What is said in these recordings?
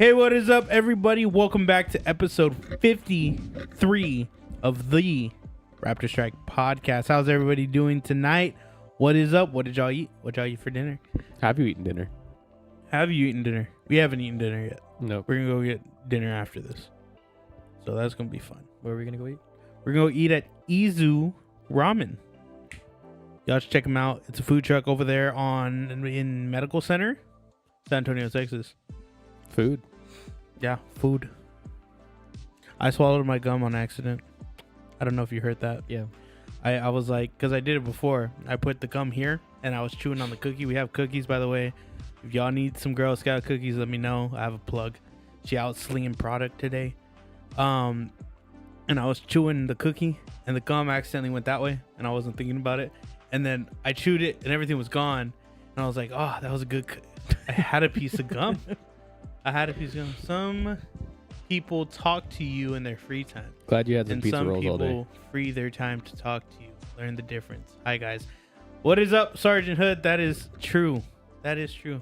Hey, what is up, everybody? Welcome back to episode 53 of the Raptorstrike Podcast. How's everybody doing tonight? What is up? What did y'all eat? What y'all eat for dinner? Have you eaten dinner? Have you eaten dinner? We haven't eaten dinner yet. Nope. We're going to go get dinner after this. So that's going to be fun. Where are we going to go eat? We're going to eat at Izu Ramen. Y'all should check them out. It's a food truck over there in Medical Center, San Antonio, Texas. Food. Yeah, food. I swallowed my gum on accident. I don't know if you heard that. Yeah. I was like, because I did it before. I put the gum here, and I was chewing on the cookie. We have cookies, by the way. If y'all need some Girl Scout cookies, let me know. I have a plug. She out slinging product today. And I was chewing the cookie, and the gum accidentally went that way, and I wasn't thinking about it. And then I chewed it, and everything was gone. And I was like, oh, that was a good... I had a piece of gum. Some people talk to you in their free time. Glad you had some and pizza some rolls all day. people free their time to talk to you. Learn the difference. Hi, guys. What is up, Sergeant Hood? That is true. That is true.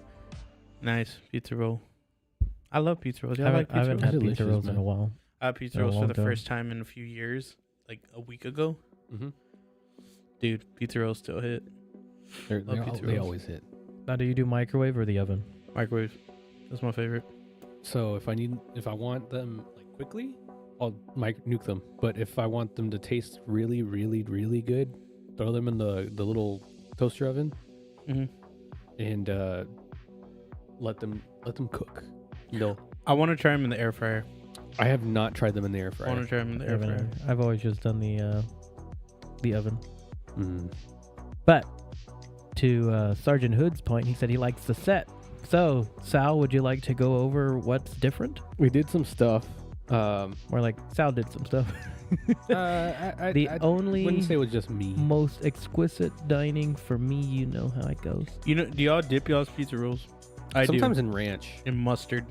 Nice. Pizza roll. I love pizza rolls. I like I pizza haven't rolls. had pizza rolls in a while. I had pizza in a rolls for long the time. first time in a few years. Like a week ago. Mm-hmm. Dude, pizza rolls still hit. Love pizza They rolls. always hit. Now, do you do microwave or the oven? Microwave. That's my favorite. So if I want them like quickly, I'll nuke them. But if I want them to taste really, really, really good, throw them in the little toaster oven Mm-hmm. and let them cook. No, I want to try them in the air fryer. I have not tried them in the air I want fryer. to try them in the air fryer. I've always just done the oven. Mm. But to Sergeant Hood's point, he said he likes the set. So, Sal, would you like to go over what's different? We did some stuff. Or like Sal did some stuff. I only wouldn't say it was just me. most exquisite dining for me, you know how it goes. You know, do y'all dip y'all's pizza rolls? I Sometimes do. in ranch. In mustard.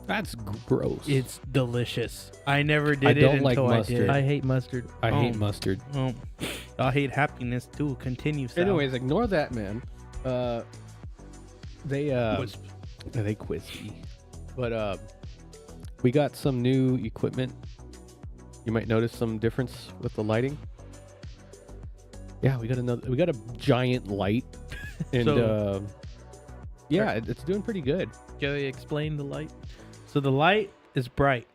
That's gross. It's delicious. I never did I it don't like until I mustard. did. I hate mustard. I hate Oh. mustard. Oh, I hate happiness too. Continue. Sal. Anyways, ignore that, man. They Wisp. they quiz me, but we got some new equipment. You might notice some difference with the lighting. Yeah, we got a giant light, and So- yeah, it's doing pretty good. Joey, explain the light. So the light is bright.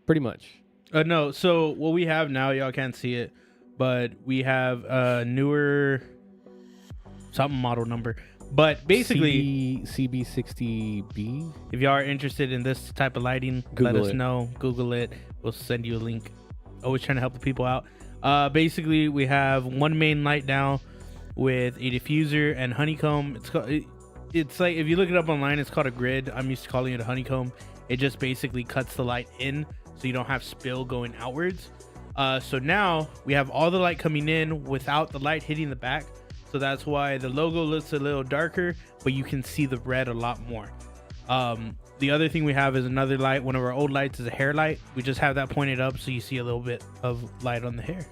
Pretty much. No, so what we have now, y'all can't see it, but we have a newer something model number. But basically, CB60B. if y'all are interested in this type of lighting, let Google us it. know. Google it. We'll send you a link. Always trying to help the people out. Basically, we have one main light now with a diffuser and honeycomb. It's like, if you look it up online, it's called a grid. I'm used to calling it a honeycomb. It just basically cuts the light in so you don't have spill going outwards. So now we have all the light coming in without the light hitting the back. So that's why the logo looks a little darker, but you can see the red a lot more. The other thing we have is another light. One of our old lights is a hair light. We just have that pointed up so you see a little bit of light on the hair.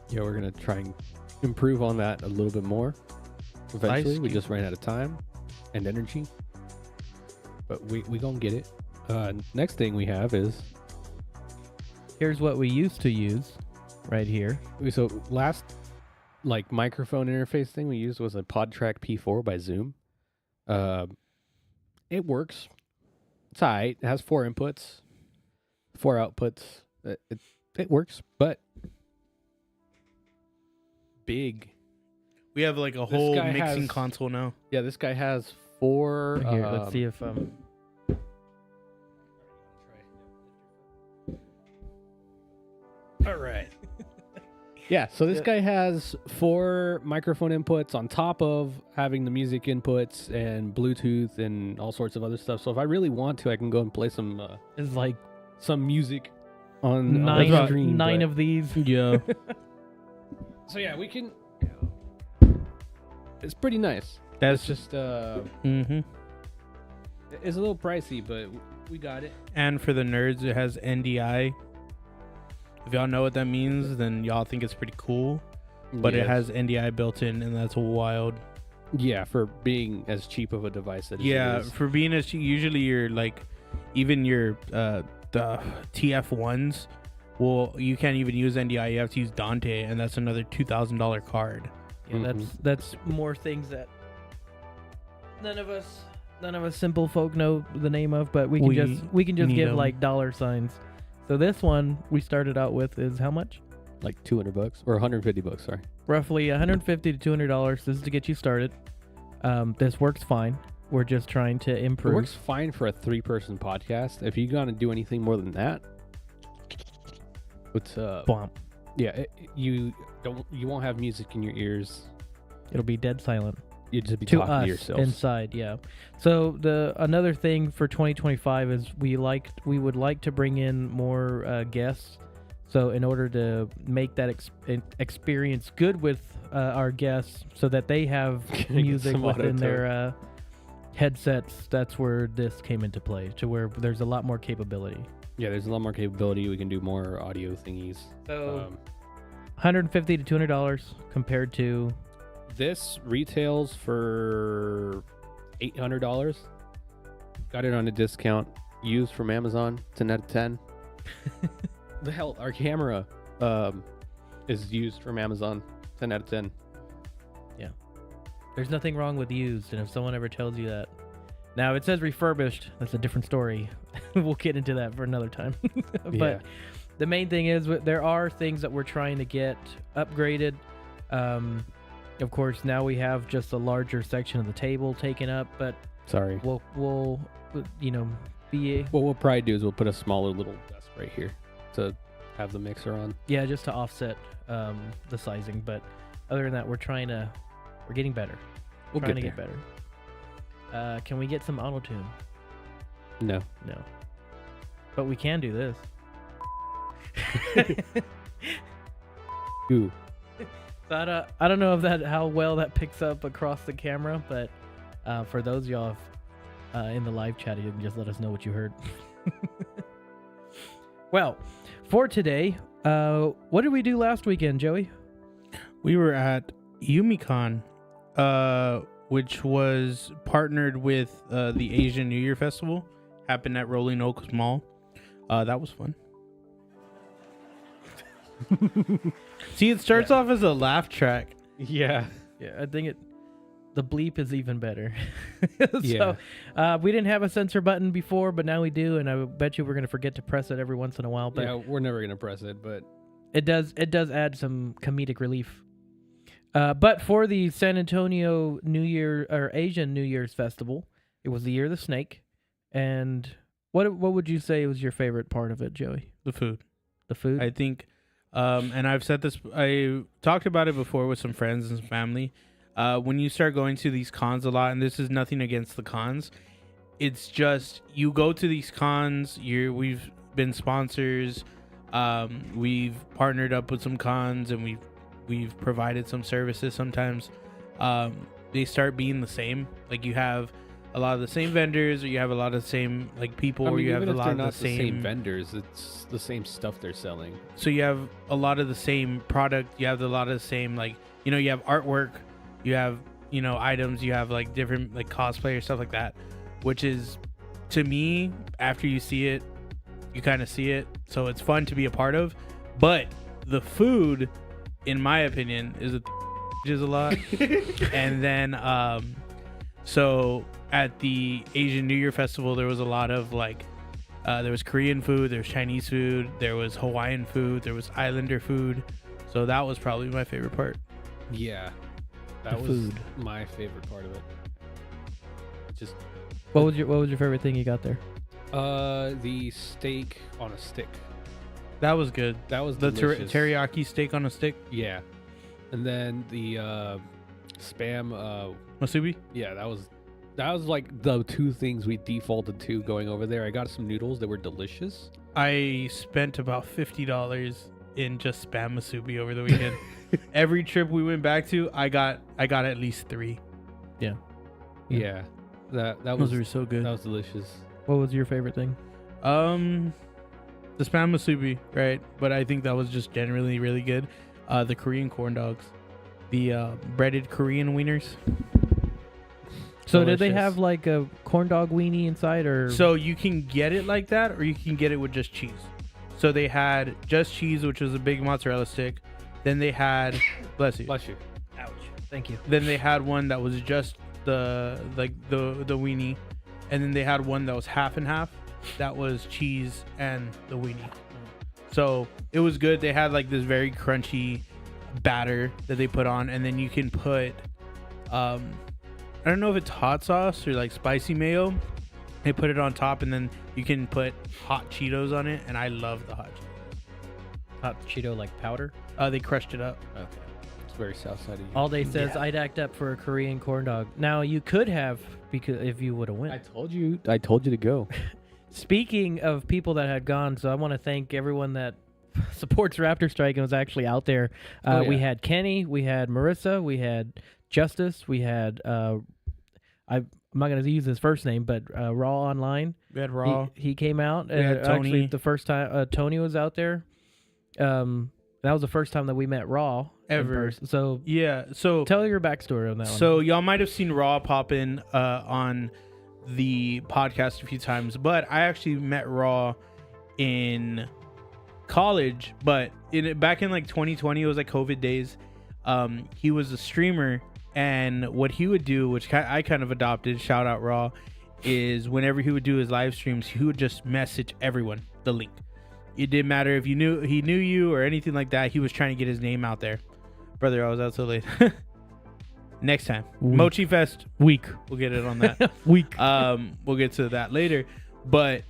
Yeah, we're gonna try and improve on that a little bit more. Eventually, Nice. we just ran out of time and energy, but we gonna get it. Next thing we have is Here's what we used to use right here. so last like microphone interface thing we used was a PodTrack P4 by Zoom. It works. It's alright. It has 4 inputs, 4 outputs. It works, but big. We have like a whole guy mixing has- console now. Yeah, this guy has 4. Here, let's see if All right. Yeah, so this guy has 4 microphone inputs on top of having the music inputs and Bluetooth and all sorts of other stuff. So if I really want to, I can go and play some it's like music on nine the stream. of these. Yeah. So yeah, we can. It's pretty nice. That's It's just mm-hmm. it's a little pricey, but we got it. And for the nerds, it has NDI. If y'all know what that means, then y'all think it's pretty cool. But it Yes. has NDI built in, and that's wild. Yeah, for being as cheap of a device that Yeah, it is. for being as cheap, usually you're like even your the TF1s, well, you can't even use NDI. You have to use Dante, and that's another $2,000 card. Yeah, that's more things that none of us simple folk know the name of, but we can just give like dollar signs. So this one we started out with is how much? Like $200 or $150. Sorry, roughly $150 to $200. This is to get you started. This works fine. We're just trying to improve. It works fine for a 3-person podcast. If you're gonna do anything more than that, it's Bwomp. Yeah, you won't have music in your ears. It'll be dead silent. You'd just be to talking us to yourself inside. Yeah. So another thing for 2025 is we would like to bring in more guests. So in order to make that experience good with our guests, so that they have music within their headsets, that's where this came into play. To where there's a lot more capability. Yeah, there's a lot more capability. We can do more audio thingies. So $150 to $200 compared to. This retails for $800. Got it on a discount. Used from Amazon. 10 out of 10. The hell, our camera is used from Amazon. 10 out of 10. Yeah. There's nothing wrong with used, and if someone ever tells you that. Now, it says refurbished. That's a different story. We'll get into that for another time. But the main thing is there are things that we're trying to get upgraded. Of course, now we have just a larger section of the table taken up, but sorry, we'll be. What we'll probably do is we'll put a smaller little desk right here to have the mixer on. Yeah, just to offset the sizing. But other than that, we're getting better. We'll trying to get better. Can we get some auto tune? No. But we can do this. Ooh. So I don't know if how well that picks up across the camera, but for those of y'all in the live chat, you can just let us know what you heard. Well, for today, what did we do last weekend, Joey? We were at YumiCon, which was partnered with the Asian New Year Festival. Happened at Rolling Oaks Mall. That was fun. See, it starts off as a laugh track. Yeah, I think the bleep is even better. So, we didn't have a censor button before, but now we do, and I bet you we're gonna forget to press it every once in a while. But yeah, we're never gonna press it, but it does add some comedic relief. But for the San Antonio New Year or Asian New Year's Festival, it was the Year of the Snake. And what would you say was your favorite part of it, Joey? The food. The food? I think, and I've said this, I talked about it before with some friends and some family. When you start going to these cons a lot, and this is nothing against the cons, it's just you go to these cons, we've been sponsors, we've partnered up with some cons, and we've provided some services sometimes. They start being the same. Like you have a lot of the same vendors, or you have a lot of the same people, or you have a lot of the same vendors. It's the same stuff they're selling. So you have a lot of the same product. You have a lot of the same, you have artwork, you have items, you have different cosplay or stuff like that, which is, to me, after you see it, you kind of see it. So it's fun to be a part of. But the food, in my opinion, is a lot. And then so at the Asian New Year Festival, there was a lot of there was Korean food, there was Chinese food, there was Hawaiian food, there was Islander food. So that was probably my favorite part. Yeah, that was my favorite part of it. Just what was your favorite thing you got there? The steak on a stick. That was good. That was the teriyaki steak on a stick. Yeah, and then the spam musubi. Yeah, that was the two things we defaulted to going over there. I got some noodles that were delicious. I spent about $50 in just spam musubi over the weekend. Every trip we went back to, I got at least 3. Yeah. That those were so good. That was delicious. What was your favorite thing? The spam musubi, right? But I think that was just generally really good. The Korean corn dogs, the breaded Korean wieners. So did they delicious. have like a corn dog weenie inside, or So you can get it like that, or you can get it with just cheese. So they had just cheese, which was a big mozzarella stick. Then they had, bless you. Bless you. ouch? Thank you. Then they had one that was just the weenie, and then they had one that was half and half. That was cheese and the weenie. So it was good. They had like this very crunchy batter that they put on, and then you can put, I don't know if it's hot sauce or like spicy mayo. They put it on top, and then you can put hot Cheetos on it, and I love the hot Cheetos. Hot Cheeto like powder. They crushed it up. Okay. It's very south side of you. All day says Yeah. I'd act up for a Korean corn dog. Now you could have, because if you would have went. I told you to go. Speaking of people that had gone, so I want to thank everyone that supports Raptorstrike and was actually out there. Oh, yeah. We had Kenny, we had Marissa, we had Justice, we had I'm not going to use his first name, but Raw Online. We had Raw. He came out. We had Actually, Tony. the first time Tony was out there. That was the first time that we met Raw in Ever. person. So Yeah. So tell your backstory on that one. So y'all might have seen Raw pop in on the podcast a few times, but I actually met Raw in college. But back in like 2020, it was like COVID days. He was a streamer, and what he would do, which I kind of adopted, shout out Raw, is whenever he would do his live streams, he would just message everyone the link. It didn't matter if he knew you or anything like that. He was trying to get his name out there. Brother, I was out so late. Next time, Mochi Fest week. we'll get it on that. Week. We'll get to that later. But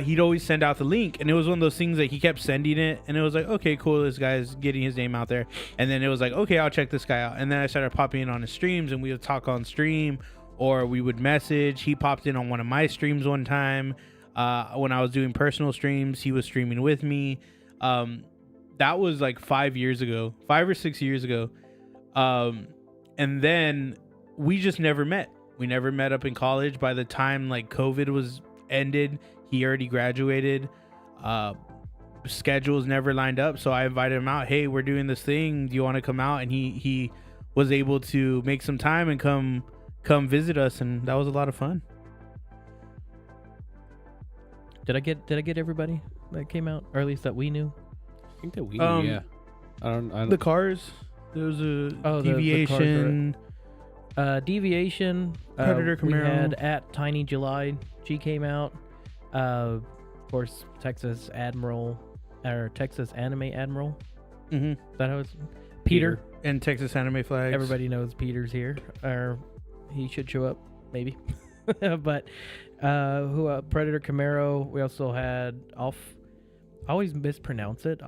he'd always send out the link, and it was one of those things that he kept sending it, and it was like, okay, cool, this guy's getting his name out there. And then it was like, okay, I'll check this guy out. And then I started popping in on his streams, and we would talk on stream, or we would message. He popped in on one of my streams one time. When I was doing personal streams, he was streaming with me. That was like 5 or 6 years ago. And then we just never met. We never met up in college. By the time like COVID was ended, he already graduated. Schedules never lined up, so I invited him out. Hey, we're doing this thing. Do you want to come out? And he was able to make some time and come visit us, and that was a lot of fun. Did I get everybody that came out, or at least that we knew? I think that we knew, yeah. I don't The cars. There was a the cars, deviation. Deviation. Predator We Camaro. had at Tiny July. She came out. Of course, Texas Admiral, or Texas Anime Admiral. Mm-hmm. Is that how it's? Peter. And Texas Anime Flags. Everybody knows Peter's here, or he should show up, maybe. But Predator Camaro. We also had I always mispronounce it.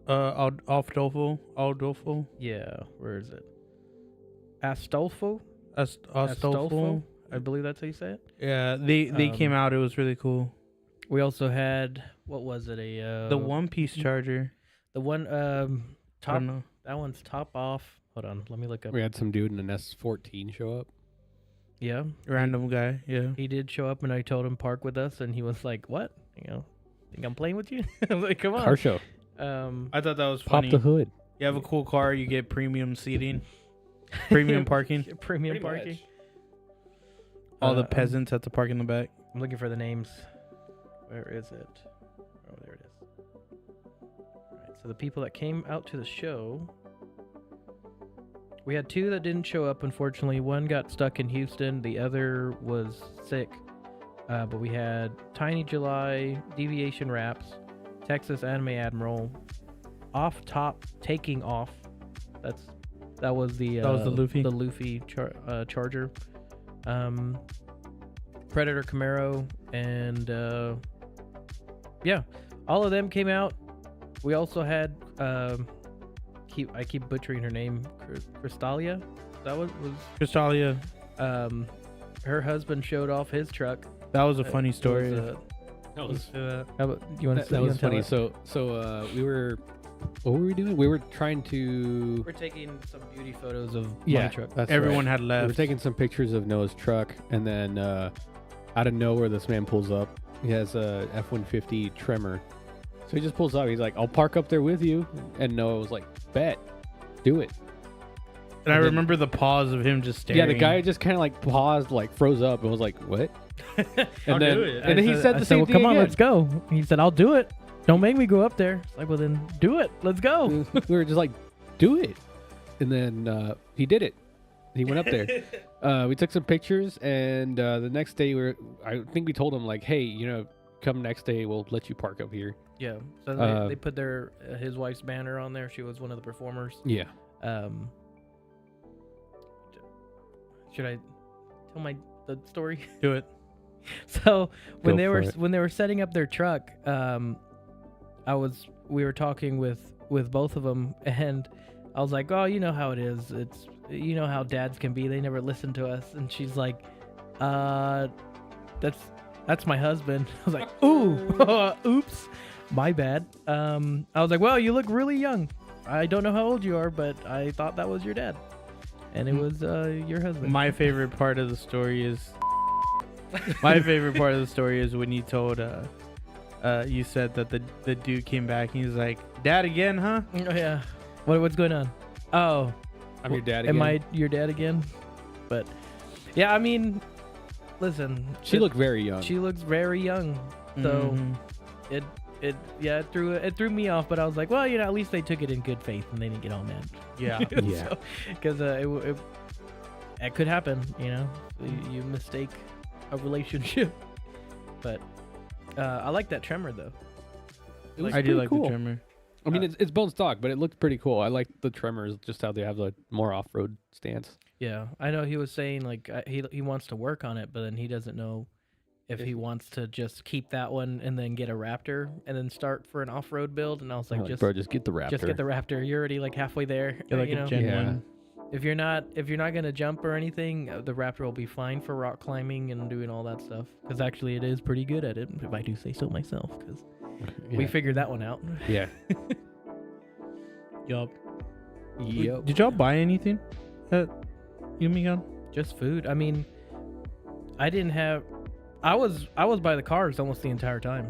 Aldolfo. Yeah, where is it? Astolfo. Astolfo. I believe that's how you say it. Yeah, they came out. It was really cool. We also had, what was it? The One Piece Charger. The one I top. don't know. That one's top off. Hold on, let me look up. We had some dude in an S14 show up. Yeah, Random guy. Yeah. he did show up, and I told him park with us, and he was like, "What? Think I'm playing with you?" I was like, "Come on." Car show. I thought that was Pop funny. the hood. You have a cool car, you get premium seating, premium parking. Premium Pretty parking. much. All the peasants have to park in the back. I'm looking for the names. Where is it? Oh, there it is. All right, so the people that came out to the show, we had two that didn't show up, unfortunately. One got stuck in Houston. The other was sick. But we had Tiny July, Deviation Wraps, Texas Anime Admiral, Off Top Taking Off. That was the Luffy? The Luffy Charger. Predator Camaro, and yeah, all of them came out. We also had I keep butchering her name, Crystalia. That was Crystalia. her husband showed off his truck. That was a funny story. That was How about, you want to? that was funny. So we were. What were we doing? We were trying to. We're taking some beauty photos of Yeah, my truck. that's Everyone right. had We left. were taking some pictures of Noah's truck, and then out of nowhere, this man pulls up. He has a F-150 Tremor, so he just pulls up. He's like, "I'll park up there with you," and Noah was like, "Bet, do it." And I remember the pause of him just staring. Yeah, the guy just kind of like paused, like froze up, and was like, "What?" I'll do it. And then he said the same well, thing. come on, again. let's go. He said, I'll do it. Don't make me go up there. It's like, well, then do it. Let's go. We were just like, "Do it," and then he did it. He went up there. We took some pictures, and the next day I think we told him like, "Hey, come next day, we'll let you park up here." Yeah. So they put his wife's banner on there. She was one of the performers. Yeah. Should I tell the story? Do it. So when Go they for were setting up their truck, we were talking with both of them, and I was like, "Oh, you know how it is. It's how dads can be. They never listen to us." And she's like, "That's my husband." I was like, "Ooh, oops, my bad." I was like, "Well, you look really young. I don't know how old you are, but I thought that was your dad." And it was your husband. My favorite part of the story is when you told you said that the dude came back and he's like, "Dad again, huh?" Oh, yeah. What's going on? Oh, I'm your dad again. am I your dad again? But yeah, I mean, listen. She looked very young. She looks very young. So Mhm. it threw me off. But I was like, well, at least they took it in good faith and they didn't get all mad. Yeah. Yeah. Because it could happen. You mistake a relationship. But I like that tremor though. It was I do pretty like cool. the trimmer. I mean, it's bone stock, but it looked pretty cool. I like the tremors, just how they have the more off-road stance. Yeah, I know he was saying like he wants to work on it, but then he doesn't know if he wants to just keep that one and then get a Raptor and then start for an off-road build. And I was like, Bro, just get the Raptor. just get the Raptor. You're already like halfway there. You're like a Gen Yeah. 1. If you're not gonna jump or anything, the Raptor will be fine for rock climbing and doing all that stuff. Because actually, it is pretty good at it, if I do say so myself. Because we figured that one out. Yeah. Yup. Yep. Did y'all buy anything at Yumigon? Just food. I mean, I didn't have. I was by the cars almost the entire time.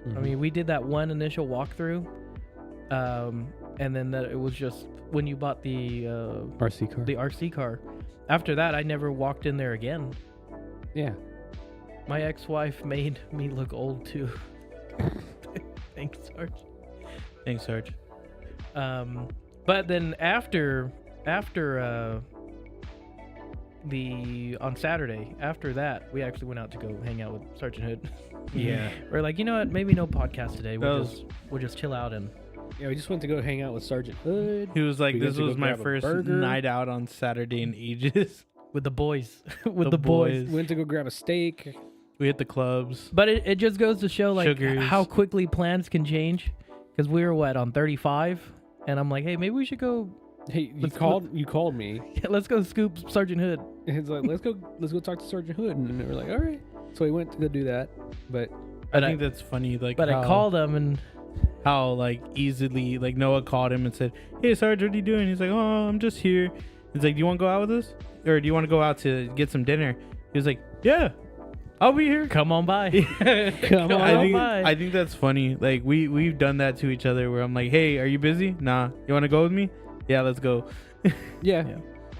Mhm. I mean, we did that one initial walkthrough, and then it was just when you bought the RC car. the RC car. After that, I never walked in there again. Yeah. My ex-wife made me look old too. Thanks, Sarge. Thanks, Sarge. But then after on Saturday, after that, we actually went out to go hang out with Sergeant Hood. Yeah. We're like, you know what? Maybe no podcast today. We'll That just chill out and. Yeah, we just went to go hang out with Sergeant Hood. He was like, We got "This to go was my grab a first burger." night out on Saturday in ages." With the boys. With The the boys. boys. Went to go grab a steak. We hit the clubs. But it just goes to show like Sugars. how quickly plans can change. Because we were on 35, and I'm like, hey, maybe we should go. Hey, Let's you called me. Let's go scoop Sergeant Hood. And he's like, let's go talk to Sergeant Hood. And we were like, all right. So we went to go do that. But I think that's funny. Like, But I called him and how like easily like Noah called him and said, "Hey, Sarge, what are you doing?" He's like, "Oh, I'm just here." He's like, "Do you want to go out with us, or do you want to go out to get some dinner?" He was like, "Yeah, I'll be here." come on by. Come on I think that's funny. Like we've done that to each other where I'm like, "Hey, are you busy? Nah. You want to go with me? Yeah, let's go." yeah.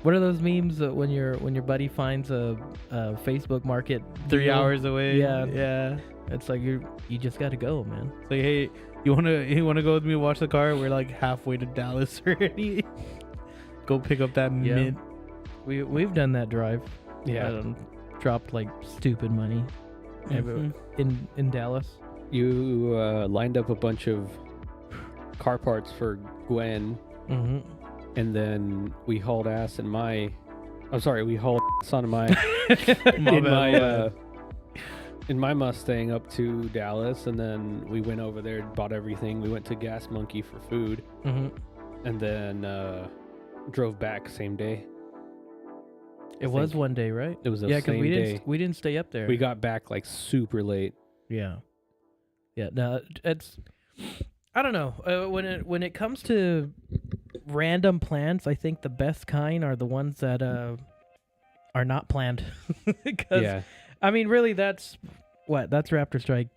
What are those memes that when your buddy finds a Facebook Market 3 deal? hours away. Yeah. Yeah. It's like you just got to go, man. It's like, "Hey, you wanna go with me to watch the car? We're like halfway to Dallas already. Go pick up that Yeah. mint." We've done that drive. Yeah. Dropped like stupid money Mhm. in Dallas. You lined up a bunch of car parts for Gwen, Mm-hmm. and then we hauled ass in my. I'm sorry, we hauled ass on my in my Mustang up to Dallas, and then we went over there, bought everything. We went to Gas Monkey for food, Mm-hmm. and then drove back same day. It was one day, right? It was the Yeah, because same day. we didn't stay up there. We got back like super late. Yeah. No, it's. I don't know. When it comes to random plans, I think the best kind are the ones that are not planned. Because Yeah, I mean, really, that's Raptorstrike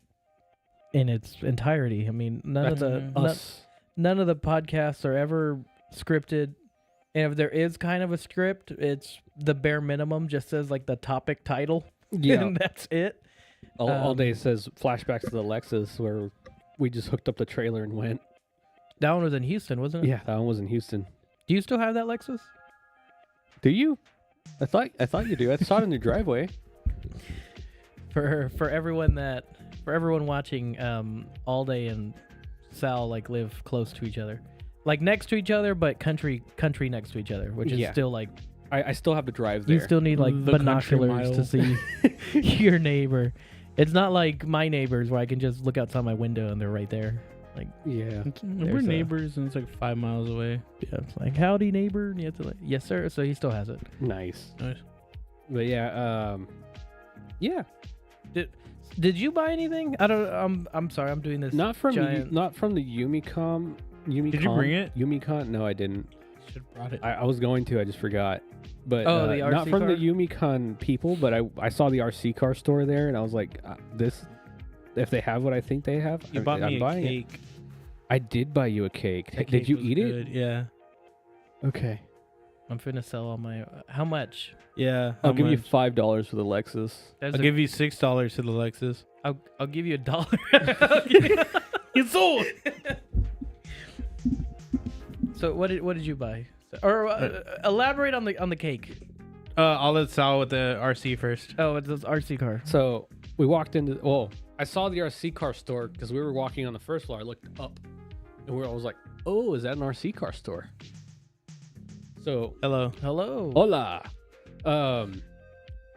in its entirety. I mean, none of the us. none of the podcasts are ever scripted. And if there is kind of a script, it's the bare minimum. Just says like the topic title. Yeah. And that's it. All day says flashbacks to the Lexus where we just hooked up the trailer and went. That one was in Houston, wasn't it? Yeah, that one was in Houston. Do you still have that Lexus? Do you? I thought you do. I saw it in your driveway. For everyone watching, All Day and Sal like live close to each other, like next to each other, but country next to each other, which is still like I still have to drive there. you still need like The country binoculars to mile. see your neighbor. It's not like my neighbors where I can just look outside my window and they're right there. Like Yeah. We're There's a- neighbors, and it's like 5 miles away. yeah, it's like howdy neighbor, and you have to like yes sir. So he still has it. Nice. Nice. But yeah, yeah. Did you buy anything? I don't. I'm sorry. I'm doing this. Not from giant- not from the Yumicom. Did you bring it? Yumicon? No, I didn't. Should have brought it. I was going to. I just forgot. But Oh, the not RC from the car? Yumicon people. But I saw the RC car store there, and I was like, this. If they have what I think they have, You bought me I'm a buying cake. it. I did buy you a cake. That Did cake you was eat it? good. Yeah. Okay. I'm finna sell all my. How much? Yeah. I'll how give you much? $5 for the Lexus. There's I'll give you $6 to the Lexus. I'll give you $1. You sold. So what did you buy? Or elaborate on the cake. I'll let Sal with the RC first. Oh, it's this RC car. So we walked into. Well, I saw the RC car store because we were walking on the first floor. I looked up, and I was like, "Oh, is that an RC car store?" So Hello. Hello. hola.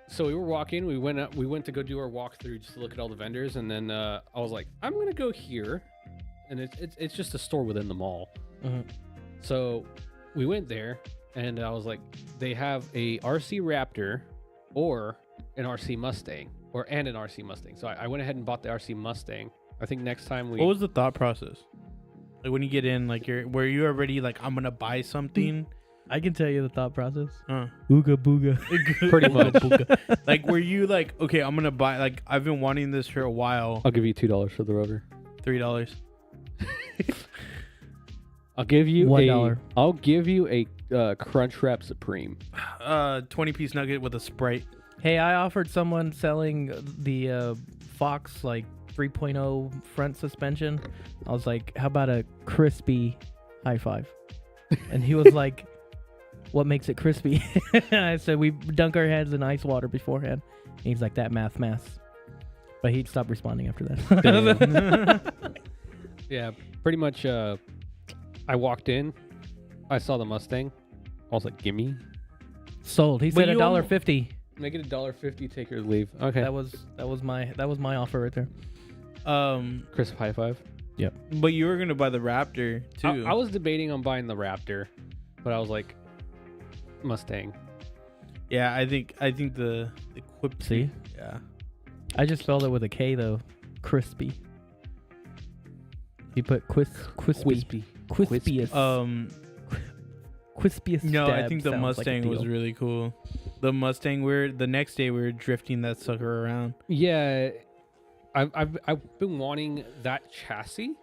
So we were walking. We went to go do our walkthrough just to look at all the vendors, and then I was like, "I'm gonna go here," and it's just a store within the mall. Mhm. So we went there, and I was like, "They have a RC Raptor, or an RC Mustang, and an RC Mustang." So I went ahead and bought the RC Mustang. I think next time we. What was the thought process? Like when you get in, like were you already like, I'm gonna buy something? I can tell you the thought process. Ooga booga. Pretty much. Booga. Like were you like, okay, I'm gonna buy, like I've been wanting this for a while. I'll give you $2 for the Rover. $3. I'll give you $1. I'll give you a Crunchwrap Supreme. 20-piece nugget with a Sprite. Hey, I offered someone selling the Fox like 3.0 front suspension. I was like, how about a crispy high five? And he was like, what makes it crispy? I said, we dunk our heads in ice water beforehand. And he's like, that math. But he'd stop responding after that. Yeah, pretty much. I walked in, I saw the Mustang. I was like, "Gimme." Sold. He But said you $1.50. Make it $1.50. Take or leave. Okay. That was my offer right there. Crisp high five. But you were gonna buy the Raptor too. I was debating on buying the Raptor, but I was like, Mustang. Yeah, I think the Quip. See? Yeah. I just spelled it with a K though. Crispy. You put crispy. Crispiest. Crispiest. No, I stab think the sounds like a Mustang was deal. really cool. The Mustang, the next day we were drifting that sucker around. Yeah, I've been wanting that chassis,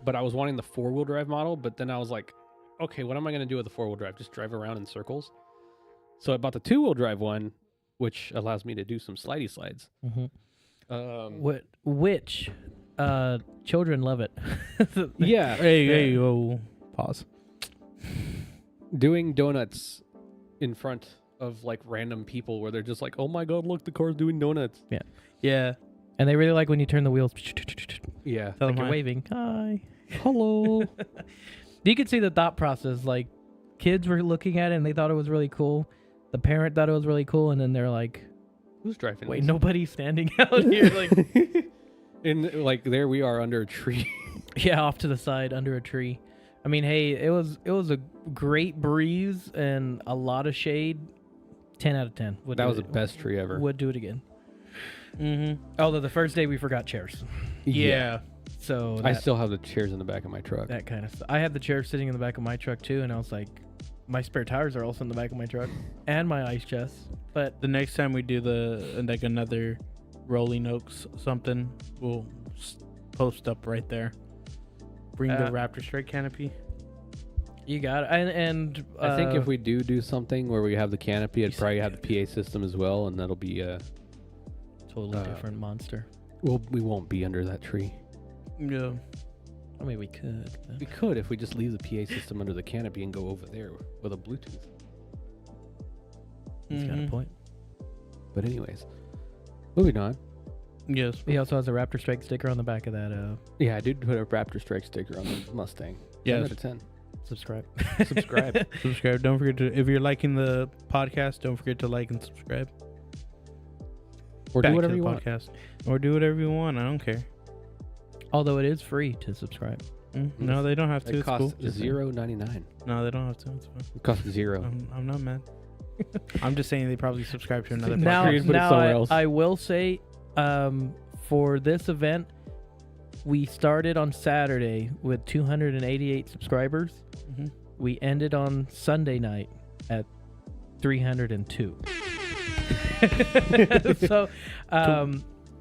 but I was wanting the 4-wheel drive model. But then I was like, okay, what am I gonna do with the 4-wheel drive? Just drive around in circles. So I bought the 2-wheel drive one, which allows me to do some slidey slides. Mhm. Which children love it. Yeah. Hey, whoa, pause. Doing donuts in front of like random people where they're just like, oh my god, look, the car's doing donuts. Yeah. And they really like when you turn the wheels. Yeah. Tell Like them you're hi. waving. Hi. Hello. You could see the thought process. Like kids were looking at it and they thought it was really cool. The parent thought it was really cool, and then they're like, Who's driving "Wait, this? nobody's standing out here." Like, And like there we are under a tree. yeah, off to the side under a tree. I mean, hey, it was a great breeze and a lot of shade. 10 out of 10. That was the best tree ever. Would do it again. Mm-hmm. Although the first day we forgot chairs, Yeah. so I that, still have the chairs in the back of my truck. that kind of stuff. I had the chair sitting in the back of my truck too, and I was like, my spare tires are also in the back of my truck, and my ice chest. But The next time we do like another Rolling Oaks something, we'll post up right there. Bring the Uh, Raptorstrike canopy. You got it. And I think if we do something where we have the canopy, it'd probably have the PA system as well, and that'll be totally different monster. well, we won't be under that tree. Yeah. I mean, we could. But... We could if we just leave the PA system under the canopy and go over there with a Bluetooth. He's got a point. But anyways, moving on. Yes. He also has a Raptorstrike sticker on the back of that. Yeah, I did put a Raptorstrike sticker on the Mustang. 10 Yes. out of 10. Subscribe. Subscribe. Subscribe. Don't forget to, if you're liking the podcast, don't forget to like and subscribe. Or Back do to whatever the you want. podcast. Or do whatever you want. I don't care. Although it is free to subscribe. No, they don't have to. It It's costs cool. $0.99. No, they don't have to. It's fine. It costs zero. I'm not mad. I'm just saying they probably subscribe to another Now, podcast. Put it somewhere else. I will say, for this event, we started on Saturday with 288 subscribers. Mhm. We ended on Sunday night at 302. So,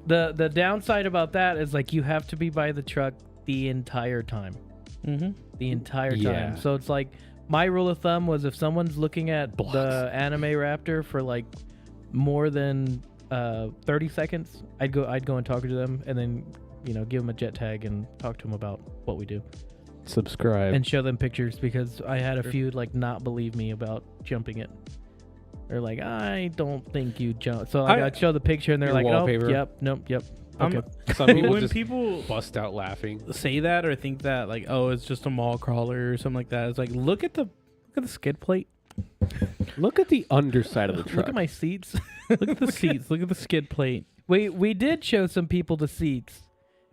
the downside about that is like you have to be by the truck the entire time. The entire time. Yeah. So it's like my rule of thumb was if someone's looking at Blocks. the anime Raptor for like more than 30 seconds, I'd go and talk to them and then give them a jet tag and talk to them about what we do Subscribe. and show them pictures because I had a few like not believe me about jumping it. They're like, I don't think you jump. So I'd show the picture and they're Your like, wallpaper. oh, yep, nope, yep. Okay. Some people when just people bust out laughing. say that or think that like, oh, it's just a mall crawler or something like that, it's like look at the skid plate. Look at the underside of the truck. Look at my seats. Look at the seats. Look at the skid plate. We did show some people the seats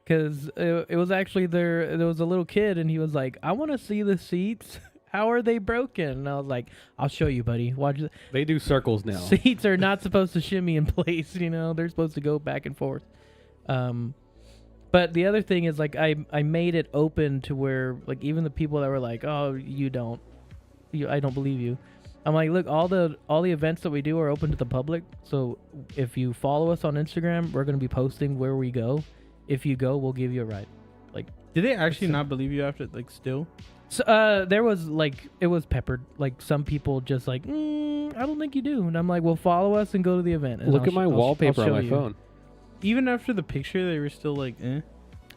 because it was actually there was a little kid and he was like, I want to see the seats. How are they broken? And I was like, I'll show you, buddy. Watch. They do circles now. Seats are not supposed to shimmy in place. They're supposed to go back and forth. But the other thing is like I made it open to where like even the people that were like, oh, I don't believe you. I'm like, look, all the events that we do are open to the public. So if you follow us on Instagram, we're gonna be posting where we go. If you go, we'll give you a ride. Like, Did they actually not believe you after like still? so, there was like it was peppered. Like some people just like, I don't think you do, and I'm like, well, follow us and go to the event. And Look at my wallpaper on my phone. Even after the picture, they were still like, eh.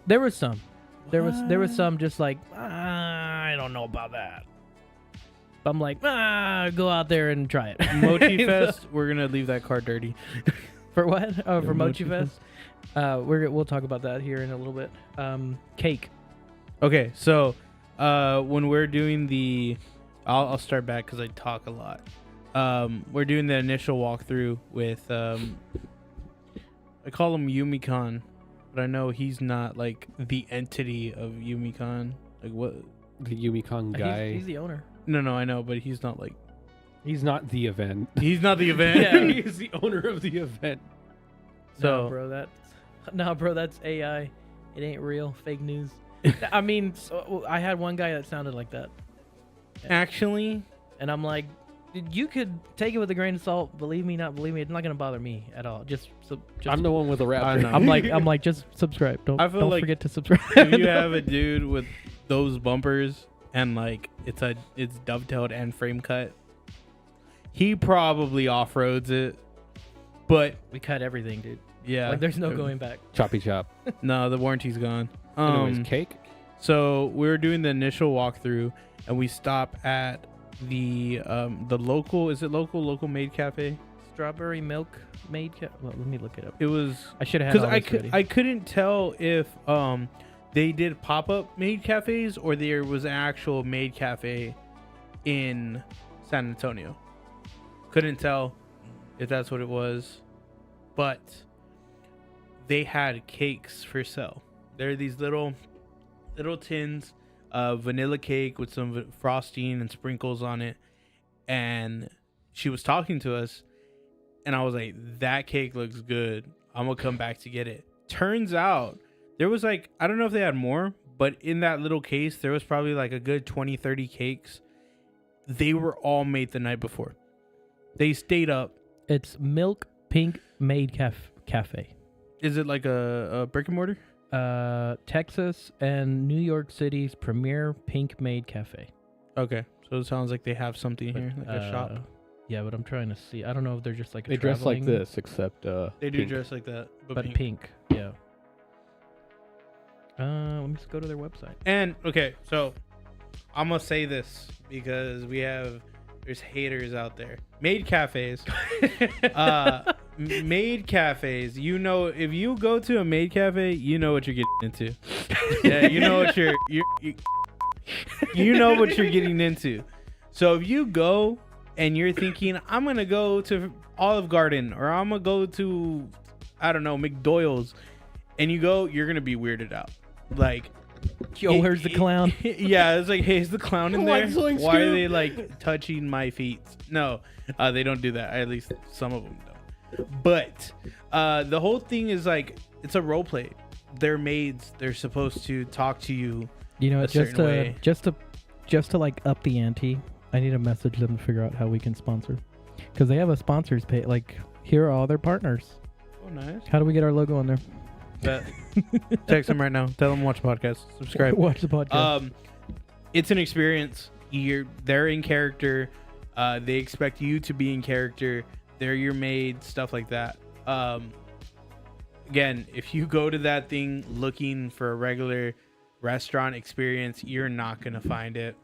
There was some. There was some just like, I don't know about that. I'm like, go out there and try it. Mochi Fest, we're gonna leave that car dirty. For what? Oh, for Mochi Mochi Fest. We'll talk about that here in a little bit. Cake. Okay, so when we're doing the, I'll start back because I talk a lot. We're doing the initial walkthrough with I call him Yumicon, but I know he's not like the entity of Yumicon. Like what? The Yumicon guy. He's the owner. No, I know, but he's not like. He's not the event. He's not the event. Yeah. He's the owner of the event. So, No, bro, that's AI. It ain't real. Fake news. I mean, I had one guy that sounded like that, actually, and I'm like, you could take it with a grain of salt. Believe me, not believe me. It's not gonna bother me at all. Just I'm the one with the I Raptor. know. I'm like, just subscribe. I feel Don't like forget to subscribe. if you have a dude with those bumpers and like it's dovetailed and frame cut, he probably off roads it. But we cut everything, dude. yeah, Like, there's no going back. Choppy chop. No, the warranty's gone. Anyways, cake. So we were doing the initial walkthrough, and we stop at the local. Is it local made cafe? Strawberry milk made. Well, let me look it up. It was I should have had all this ready. I couldn't tell if they did pop up maid cafes or there was an actual maid cafe in San Antonio. Couldn't tell if that's what it was, but they had cakes for sale. There are these little tins of vanilla cake with some frosting and sprinkles on it, and she was talking to us, and I was like, that cake looks good, I'm gonna come back to get it. Turns out there was like, I don't know if they had more, but in that little case there was probably like a good 20-30 cakes. They were all made the night before. They stayed up. It's Milk Pink Maid Cafe. Is it like a brick and mortar? Texas and New York City's premier pink maid cafe. Okay, so it sounds like they have something here, like a shop. Yeah, but I'm trying to see. I don't know if they're just like They dress like this, except They do pink. dress like that, but pink. Yeah. Let me just go to their website. And okay, so I'm gonna say this because there's haters out there. Maid cafes. Maid cafes. You know, if you go to a maid cafe, you know what you're getting into. Yeah, you know what you know what you're getting into. So if you go and you're thinking, I'm gonna go to Olive Garden or I'm gonna go to, I don't know, McDoyle's, and you go, you're gonna be weirded out. Like, Yo, where's the clown? Yeah, it's like, hey, is the clown in there? Like Why are they like touching my feet? No, they don't do that. At least some of them don't. But the whole thing is like, it's a role play. They're maids. They're supposed to talk to you. You know, a certain way. just to like up the ante, I need to message them to figure out how we can sponsor, because they have a sponsors page. Like, here are all their partners. Oh, nice. How do we get our logo on there? Text them right now. Tell them watch the podcast. Subscribe. Watch the podcast. It's an experience. They're in character. They expect you to be in character. They're your maid. Stuff like that. Again, if you go to that thing looking for a regular restaurant experience, you're not gonna find it.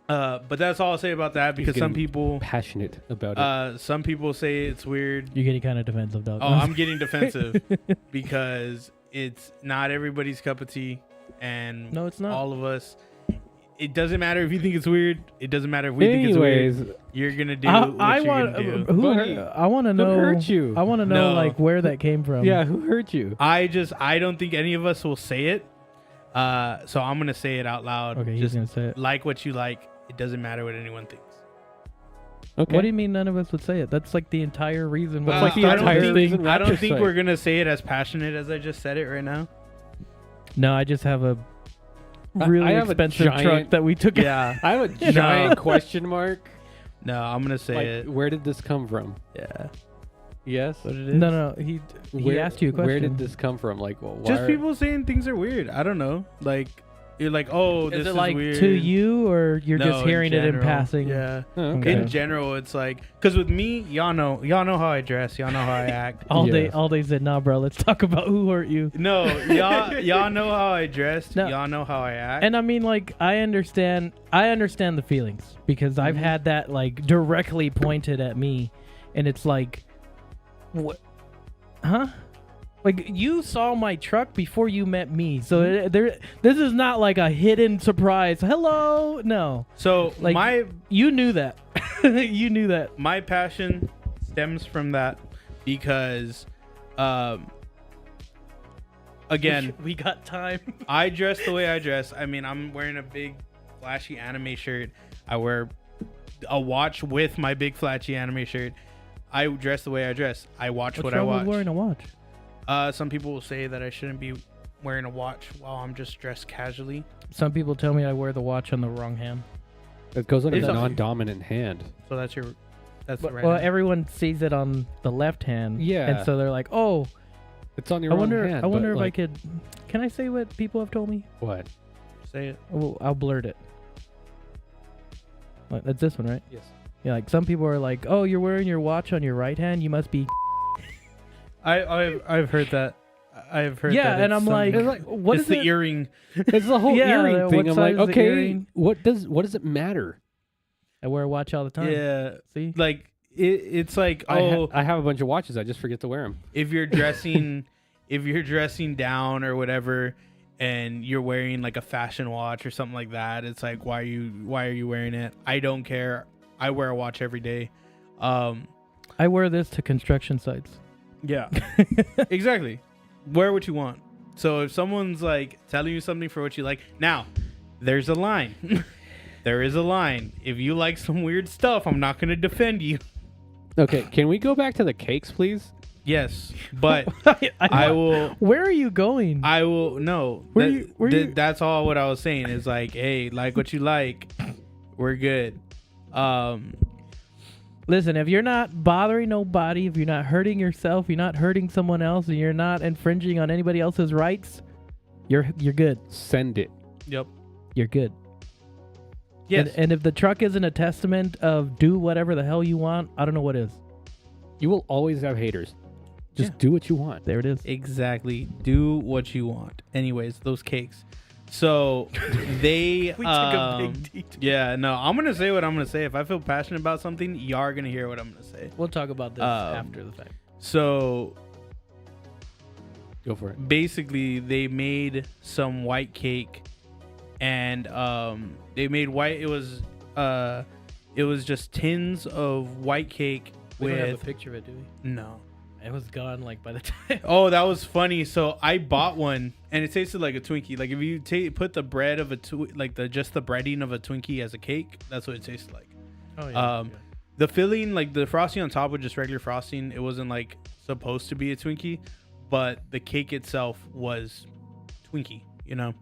But that's all I'll say about that, because some people passionate about it. Some people say it's weird. You're getting kind of defensive, dog. Oh, I'm getting defensive because it's not everybody's cup of tea, and No, it's not. all of us. It doesn't matter if you think it's weird. It doesn't matter if we think it's weird. You're gonna do what you're gonna do. I want to know. Who hurt you? I want to know No. like where that came from. Yeah, who hurt you? I don't think any of us will say it. So I'm gonna say it out loud. Okay, he's Just gonna say it. like what you like. It doesn't matter what anyone thinks. Okay. What do you mean none of us would say it? That's like the entire reason. That's like the I don't entire think, reason I don't Raptorstrike. think we're gonna say it as passionate as I just said it right now. No, I just have a I really have a expensive truck giant- that we took. Yeah. I have a giant question mark. No, I'm gonna say Like, it. where did this come from? Yeah. Yes. What it is? No. He asked you a question. Where did this come from? Like, well, why Just are- people saying things are weird. I don't know. Like, you're like, oh, this Is it is like weird. to you, or you're No, just hearing it in general. passing? Yeah. Oh, okay. In general, it's like, because with me, y'all know how I dress. Y'all know how I act. All Yes. day said, nah, bro. Let's talk about who hurt you. No, y'all know how I dress. No. Y'all know how I act. And I mean, like, I understand the feelings, because I've had that like directly pointed at me, and it's like, what? Huh? Like, you saw my truck before you met me, so this is not like a hidden surprise. Hello, no. So Like, you knew that. You knew that. my passion stems from that because, again, we got time. I dress the way I dress. I mean, I'm wearing a big flashy anime shirt. I wear a watch with my big flashy anime shirt. I dress the way I dress. I watch what I wrong watch. with wearing a watch? Some people will say that I shouldn't be wearing a watch while I'm just dressed casually. Some people tell me I wear the watch on the wrong hand. It goes on a It's a- non-dominant hand. So that's the right. Well, hand. everyone sees it on the left hand. Yeah. And so they're like, oh, It's on your I wrong wonder hand. I wonder but, if I like, could. Can I say what people have told me? What? Say it. I'll blurt it. Like, that's this one, right? Yes. Yeah, like some people are like, oh, you're wearing your watch on your right hand. You must be. I've heard that. I've heard. Yeah, that and it's I'm like, something- what it's is the it? earring. It's the whole Yeah, earring what thing. I'm like, size is the okay, earring? what does it matter? I wear a watch all the time. Yeah, See? like it's like, oh, I have a bunch of watches. I just forget to wear them. if you're dressing, if you're dressing down or whatever, and you're wearing like a fashion watch or something like that, it's like, why are you wearing it? I don't care. I wear a watch every day. I wear this to construction sites. Yeah, exactly. Wear what you want. So if someone's like telling you something for what you like, now there's a line. There is a line. If you like some weird stuff, I'm not going to defend you. Okay, can we go back to the cakes, please? Yes, but I will. Where are you going? I will. No, Where that- you- where th- you- that's all. What I was saying is like, hey, like what you like. We're good. Listen, if you're not bothering nobody, if you're not hurting yourself, you're not hurting someone else, and you're not infringing on anybody else's rights, you're good. Send it. Yep. You're good. Yes. And if the truck isn't a testament of do whatever the hell you want, I don't know what is. You will always have haters. Just Yeah. do what you want. There it is. Exactly. Do what you want. Anyways, those cakes. So they We took a big detour. Yeah, no, I'm gonna say what I'm gonna say. If I feel passionate about something, y'all are gonna hear what I'm gonna say. We'll talk about this after the fact. So Go for it. basically they made some white cake and they made white it was just tins of white cake We don't have a with picture of it, do we? no. It was gone like by the time. Oh, that was funny. So I bought one, and it tasted like a Twinkie. Like if you put the bread of just the breading of a Twinkie as a cake, that's what it tasted like. Oh yeah. The filling, like the frosting on top was just regular frosting. It wasn't like supposed to be a Twinkie, but the cake itself was Twinkie. You know,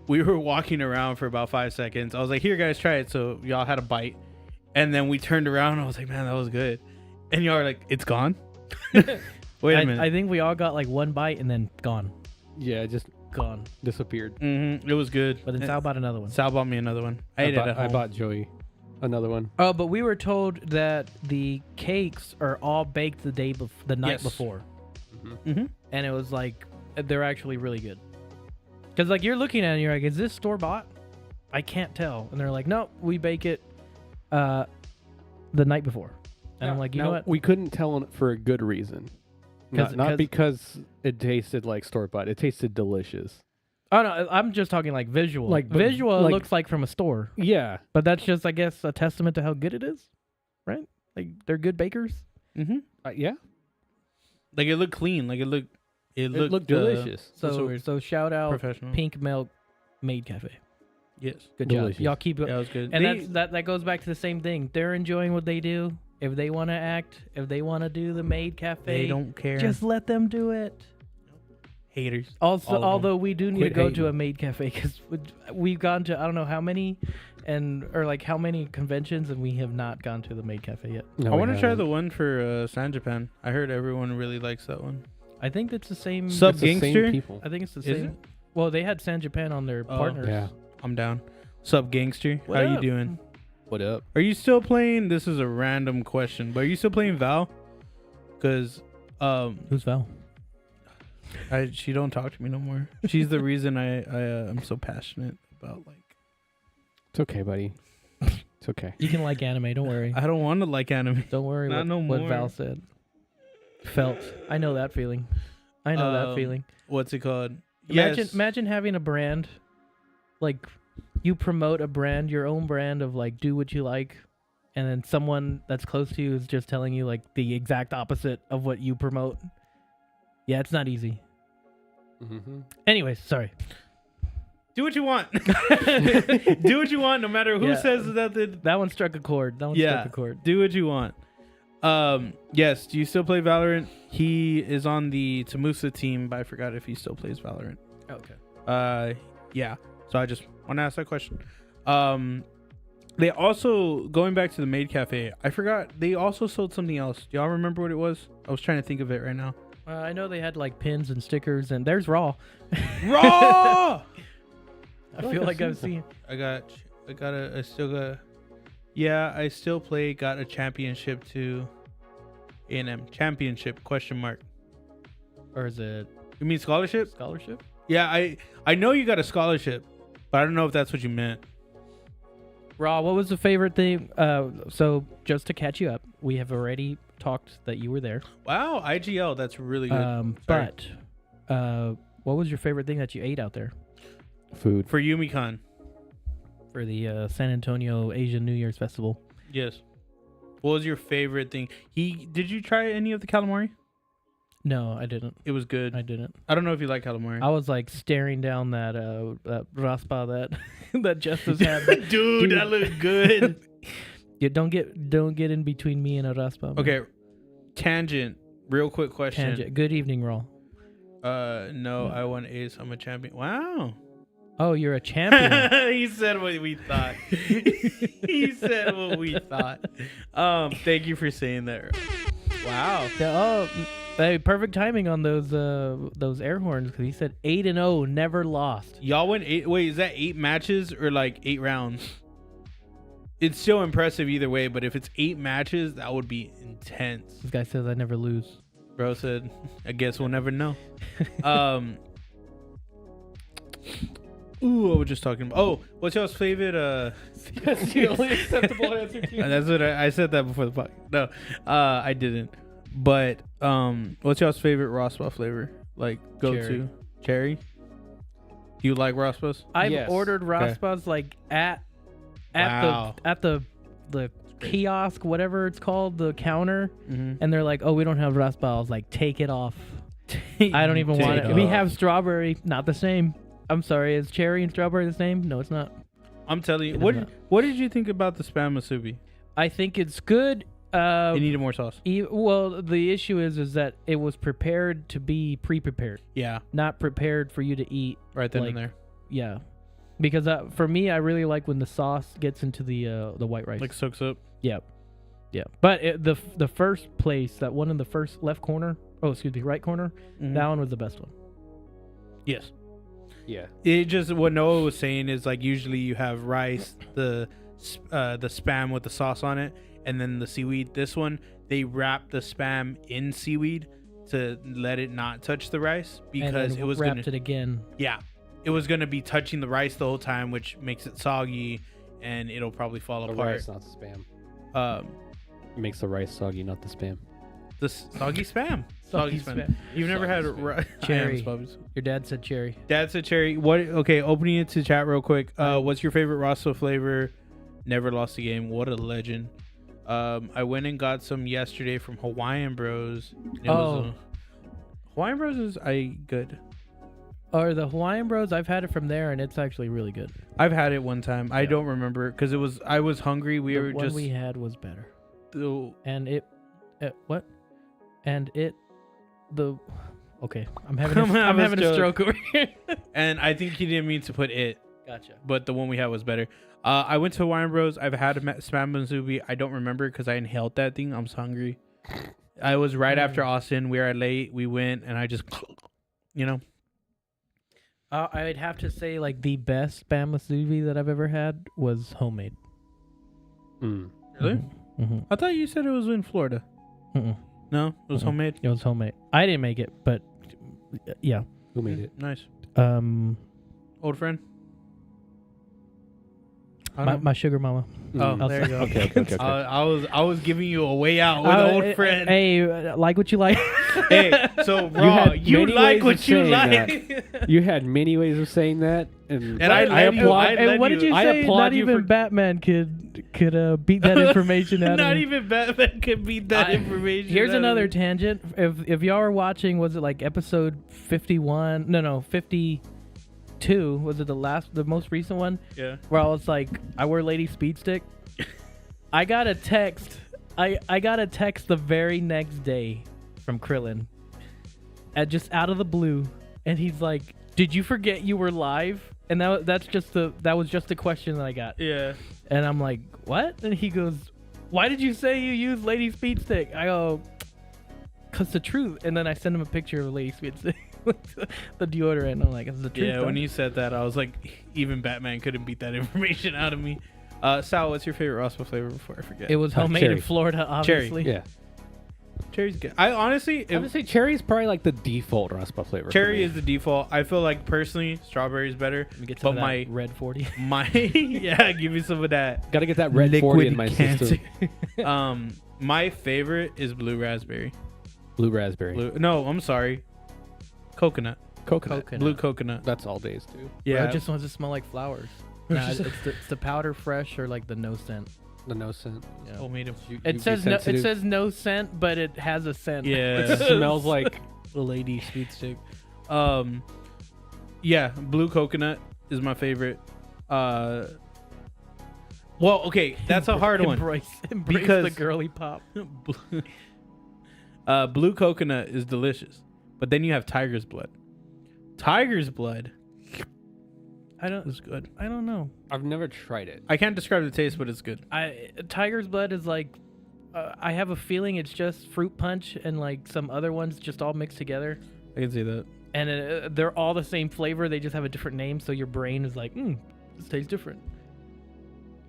we were walking around for about 5 seconds. I was like, "Here, guys, try it." So y'all had a bite, and then we turned around. And I was like, "Man, that was good." And y'all are like, "It's gone." Wait a minute. I think we all got like one bite and then gone. Yeah, it just Gone. disappeared. It was good. But then Sal bought another one. Sal bought me another one. I ate it at I home. bought Joey another one. Oh, but we were told that the cakes are all baked the night Yes. before. Mm-hmm. And it was like, they're actually really good. Because like you're looking at it and you're like, is this store bought? I can't tell. And they're like, no, we bake it the night before. And I'm like, you know what? We couldn't tell for a good reason. Not because it tasted like store-bought. It tasted delicious. Oh no, I'm just talking like visual. Like, but, visual like- looks like from a store. Yeah. But that's just, I guess, a testament to how good it is. Right? Like they're good bakers. Mm-hmm. Yeah. Like it looked clean. Like it looked delicious. That's So weird. so shout out Professional. Pink Milk Maid Cafe. Yes. Good Delicious. job. Y'all keep it. Yeah, it was good. And that goes back to the same thing. They're enjoying what they do. If they want to act, if they want to do the Maid Cafe, they don't care. just let them do it. haters. Also, All of them. although we do need Quit to go to hating. a Maid Cafe because we've gone to I don't know how many, how many conventions, and we have not gone to the Maid Cafe yet. No, I we want to try haven't. the one for San Japan. I heard everyone really likes that one. I think it's the same. Sub It's the same Gangster? people. I think it's the Is same. it? Well, they had San Japan on their Oh, partners. Yeah. I'm down. Sup, gangster? What How you up? doing? What up? Are you still playing? This is a random question, but are you still playing Val? Because Who's Val? she don't talk to me no more. She's the reason I'm so passionate about like. It's okay, buddy. It's okay. You can like anime. Don't worry. I don't want to like anime. Don't worry Not no what more. Val said. Felt. I know that feeling. I know that feeling. What's it called? Imagine having a brand, like you promote a brand, your own brand of like do what you like, and then someone that's close to you is just telling you like the exact opposite of what you promote. Yeah, it's not easy. Mm-hmm. Anyways, sorry. Do what you want. Do what you want, no matter who Yeah. says that. That one struck a chord. That one Yeah. struck a chord. Do what you want. Yes. Do you still play Valorant? He is on the Tamusa team, but I forgot if he still plays Valorant. Okay. Yeah. So I just want to ask that question. They also, going back to the Maid Cafe, I forgot they also sold something else. Do y'all remember what it was? I was trying to think of it right now. I know they had like pins and stickers, and there's Raw. Raw. I feel like I've seen. I still play. Got a championship to A&M championship ? Or is it You mean scholarship? scholarship? Yeah, I know you got a scholarship, but I don't know if that's what you meant. Raw, what was the favorite thing? So just to catch you up, we have already talked that you were there. Wow, IGL, that's really good. Sorry. But what was your favorite thing that you ate out there Food. For YumiCon, for the San Antonio Asian New Year's Festival? yes. What was your favorite thing? Did you try any of the calamari? No, I didn't. It was good. I didn't. I don't know if you like calamari. I was like staring down that raspa that that Justice had. Dude, that looked good. Yeah, don't get in between me and a raspa. man. Okay, tangent. Real quick question. Tangent. Good evening, Raw. No, I won Ace. I'm a champion. Wow. Oh, you're a champion. He said what we thought. He said what we thought. Thank you for saying that. Wow. Hey, perfect timing on those air horns because he said 8-0, never lost. Y'all went 8. Wait, is that 8 matches or like 8 rounds? It's still impressive either way, but if it's 8 matches, that would be intense. This guy says I never lose. Bro said, I guess we'll never know. Ooh, I was just talking about. Oh, what's y'all's favorite? That's the only acceptable answer to you. That's what I said that before the podcast. No, I didn't. But what's y'all's favorite Rospa flavor? Like go to cherry. Do you like Rospas? I've ordered Raspas like at the kiosk, whatever it's called, the counter, and they're like, "Oh, we don't have Raspa." I was like, "Take it off." I don't even want it. We have strawberry, not the same. I'm sorry, is cherry and strawberry the same? No, it's not. I'm telling you. What did you think about the spam musubi? I think it's good. It needed more sauce. Well, the issue is that it was prepared to be pre-prepared. Yeah. Not prepared for you to eat right then and there. Yeah. Because for me, I really like when the sauce gets into the white rice. Like soaks up. Yeah. Yeah. But the first place, that one in the first left corner, right corner, that one was the best one. Yes. Yeah. It just, what Noah was saying is like usually you have rice, the spam with the sauce on it, and then the seaweed. This one, they wrap the spam in seaweed to let it not touch the rice because it was wrapped it again. Yeah. It was going to be touching the rice the whole time, which makes it soggy and it'll probably fall apart. Rice, not the spam. It makes the rice soggy, not the spam. The soggy spam. Soggy spam. You've never had cherry. Your dad said cherry. Dad said cherry. What? Okay, opening it to chat real quick. What's your favorite Rosso flavor? Never lost a game. What a legend. I went and got some yesterday from Hawaiian Bros. Hawaiian Bros is good. Or the Hawaiian Bros, I've had it from there and it's actually really good. I've had it one time. I don't remember because I was hungry. The one we had was better. Okay, I'm having a stroke over here. And I think he didn't mean to put it. Gotcha. But the one we had was better. I went to Hawaiian Bros. I've had a spam musubi. I don't remember because I inhaled that thing. I'm so hungry. I was right after Austin. We were late. We went and I just, I'd have to say like the best spam musubi that I've ever had was homemade. Really? Mm-hmm. I thought you said it was in Florida. No, it was homemade. It was homemade. I didn't make it, but yeah. Who made it? Nice. Old friend. My sugar mama. Oh, there you go. Okay. I was giving you a way out with old friend. Hey, like what you like. Hey, so Raw, you like what you like. You had many ways of saying that, and I applaud. And what did you say? Not even Batman could beat that information out of me. Not even Batman could beat that information. Here's another tangent. If y'all are watching, was it like episode 51? No, 52. Was it the most recent one? Yeah. Where I was like, I wear lady speed stick. I got a text. I got a text the very next day from Krillin, just out of the blue, and he's like, "Did you forget you were live?" And that was just the question that I got. Yeah. And I'm like, "What?" And he goes, "Why did you say you use lady speed stick?" I go, "'Cause the truth." And then I send him a picture of lady speed stick. The deodorant, and I'm like, it's the truth. Yeah, when you said that, I was like, even Batman couldn't beat that information out of me. Sal, what's your favorite Rospa flavor before I forget? It was homemade in Florida, obviously. Cherry. Yeah. Cherry's good. I honestly would say cherry is probably like the default Rospa flavor. Cherry is the default. I feel like personally, strawberry is better. Let me get some of that red 40. Yeah, give me some of that. Gotta get that red 40 in my system. My favorite is blue raspberry. Blue raspberry. No, I'm sorry. Coconut. Blue coconut. That's all days too. Yeah, it just wants to smell like flowers. Nah, it's the powder fresh or like the no scent. The no scent. Yeah. It says no scent, but it has a scent. Yeah, it smells like a lady sweet stick. Yeah, blue coconut is my favorite. Well, okay, that's a hard one. Embrace because the girly pop. Blue coconut is delicious. But then you have tiger's blood. Tiger's blood. It's good. I don't know. I've never tried it. I can't describe the taste, but it's good. Tiger's blood is like I have a feeling it's just fruit punch and like some other ones just all mixed together, I can see that. and they're all the same flavor. They just have a different name, so your brain is like, this tastes different.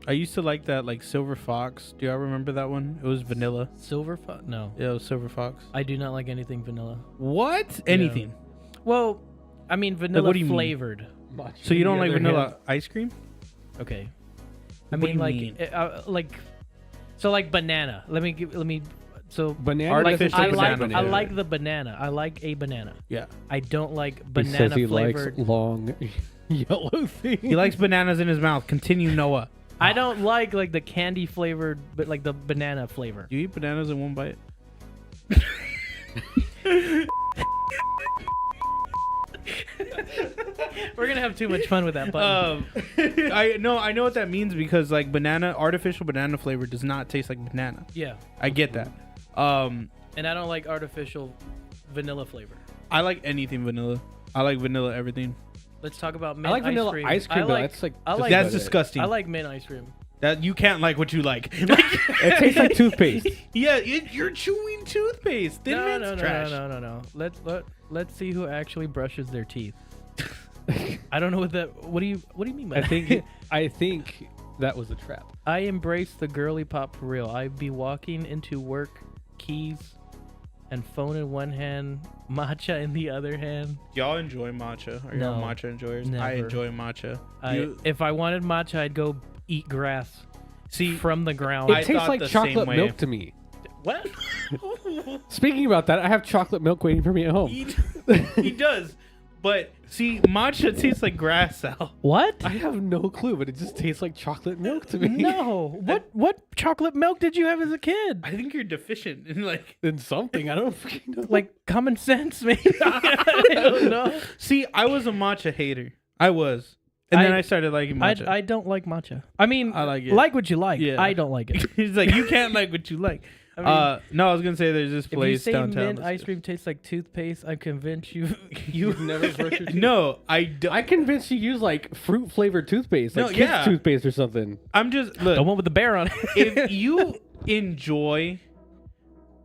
I used to like that, like Silver Fox. Do y'all remember that one? It was vanilla. Silver Fox? No, Yeah, it was Silver Fox. I do not like anything vanilla. What? Anything? Well, I mean vanilla what do you mean? flavored. So you don't like vanilla ice cream? Okay. I What do mean, you like, mean? so like banana. Let me. So Banana. Artificial I banana. like the banana. I like a banana. Yeah. I don't like He banana says he flavored. likes long yellow things. He likes bananas in his mouth. Continue, Noah. I don't like the candy flavored, but like the banana flavor. You eat bananas in one bite? We're gonna have too much fun with that button. I know what that means because like artificial banana flavor does not taste like banana. Yeah, I get that. and I don't like artificial vanilla flavor. I like anything vanilla. I like vanilla everything. Let's talk about mint I like vanilla cream. ice cream, I but like, that's like I just like That's about it. disgusting. I like mint ice cream. That you can't like what you like. It tastes like toothpaste. Yeah, you're chewing toothpaste. Thin Mint's trash. No. Let's see who actually brushes their teeth. I don't know what that. What do you mean by that? I think that was a trap. I embrace the girly pop for real. I'd be walking into work, keys, and phone in one hand, matcha in the other hand. Y'all enjoy matcha? Are y'all No, matcha enjoyers? I never. enjoy matcha. If I wanted matcha, I'd go eat grass. See, from the ground. I It tastes thought like the same chocolate way. milk to me. What? Speaking about that, I have chocolate milk waiting for me at home. He does. But see, matcha tastes like grass, Sal. What? I have no clue, but it just tastes like chocolate milk to me. No. What chocolate milk did you have as a kid? I think you're deficient in like. In something, I don't freaking know. Like common sense, maybe. I don't know. See, I was a matcha hater. I was. And then I started liking matcha. I don't like matcha. I mean, I like it. Like what you like. Yeah. I don't like it. He's like, you can't like what you like. I mean, No, I was gonna say there's this if you place say downtown. mint that's ice good. cream tastes like toothpaste, I'm convinced you. You've never brushed your teeth? No, I don't. I convinced you use like fruit flavored toothpaste, like No, kids yeah. toothpaste or something. I'm just the look. one with the bear on it. If you enjoy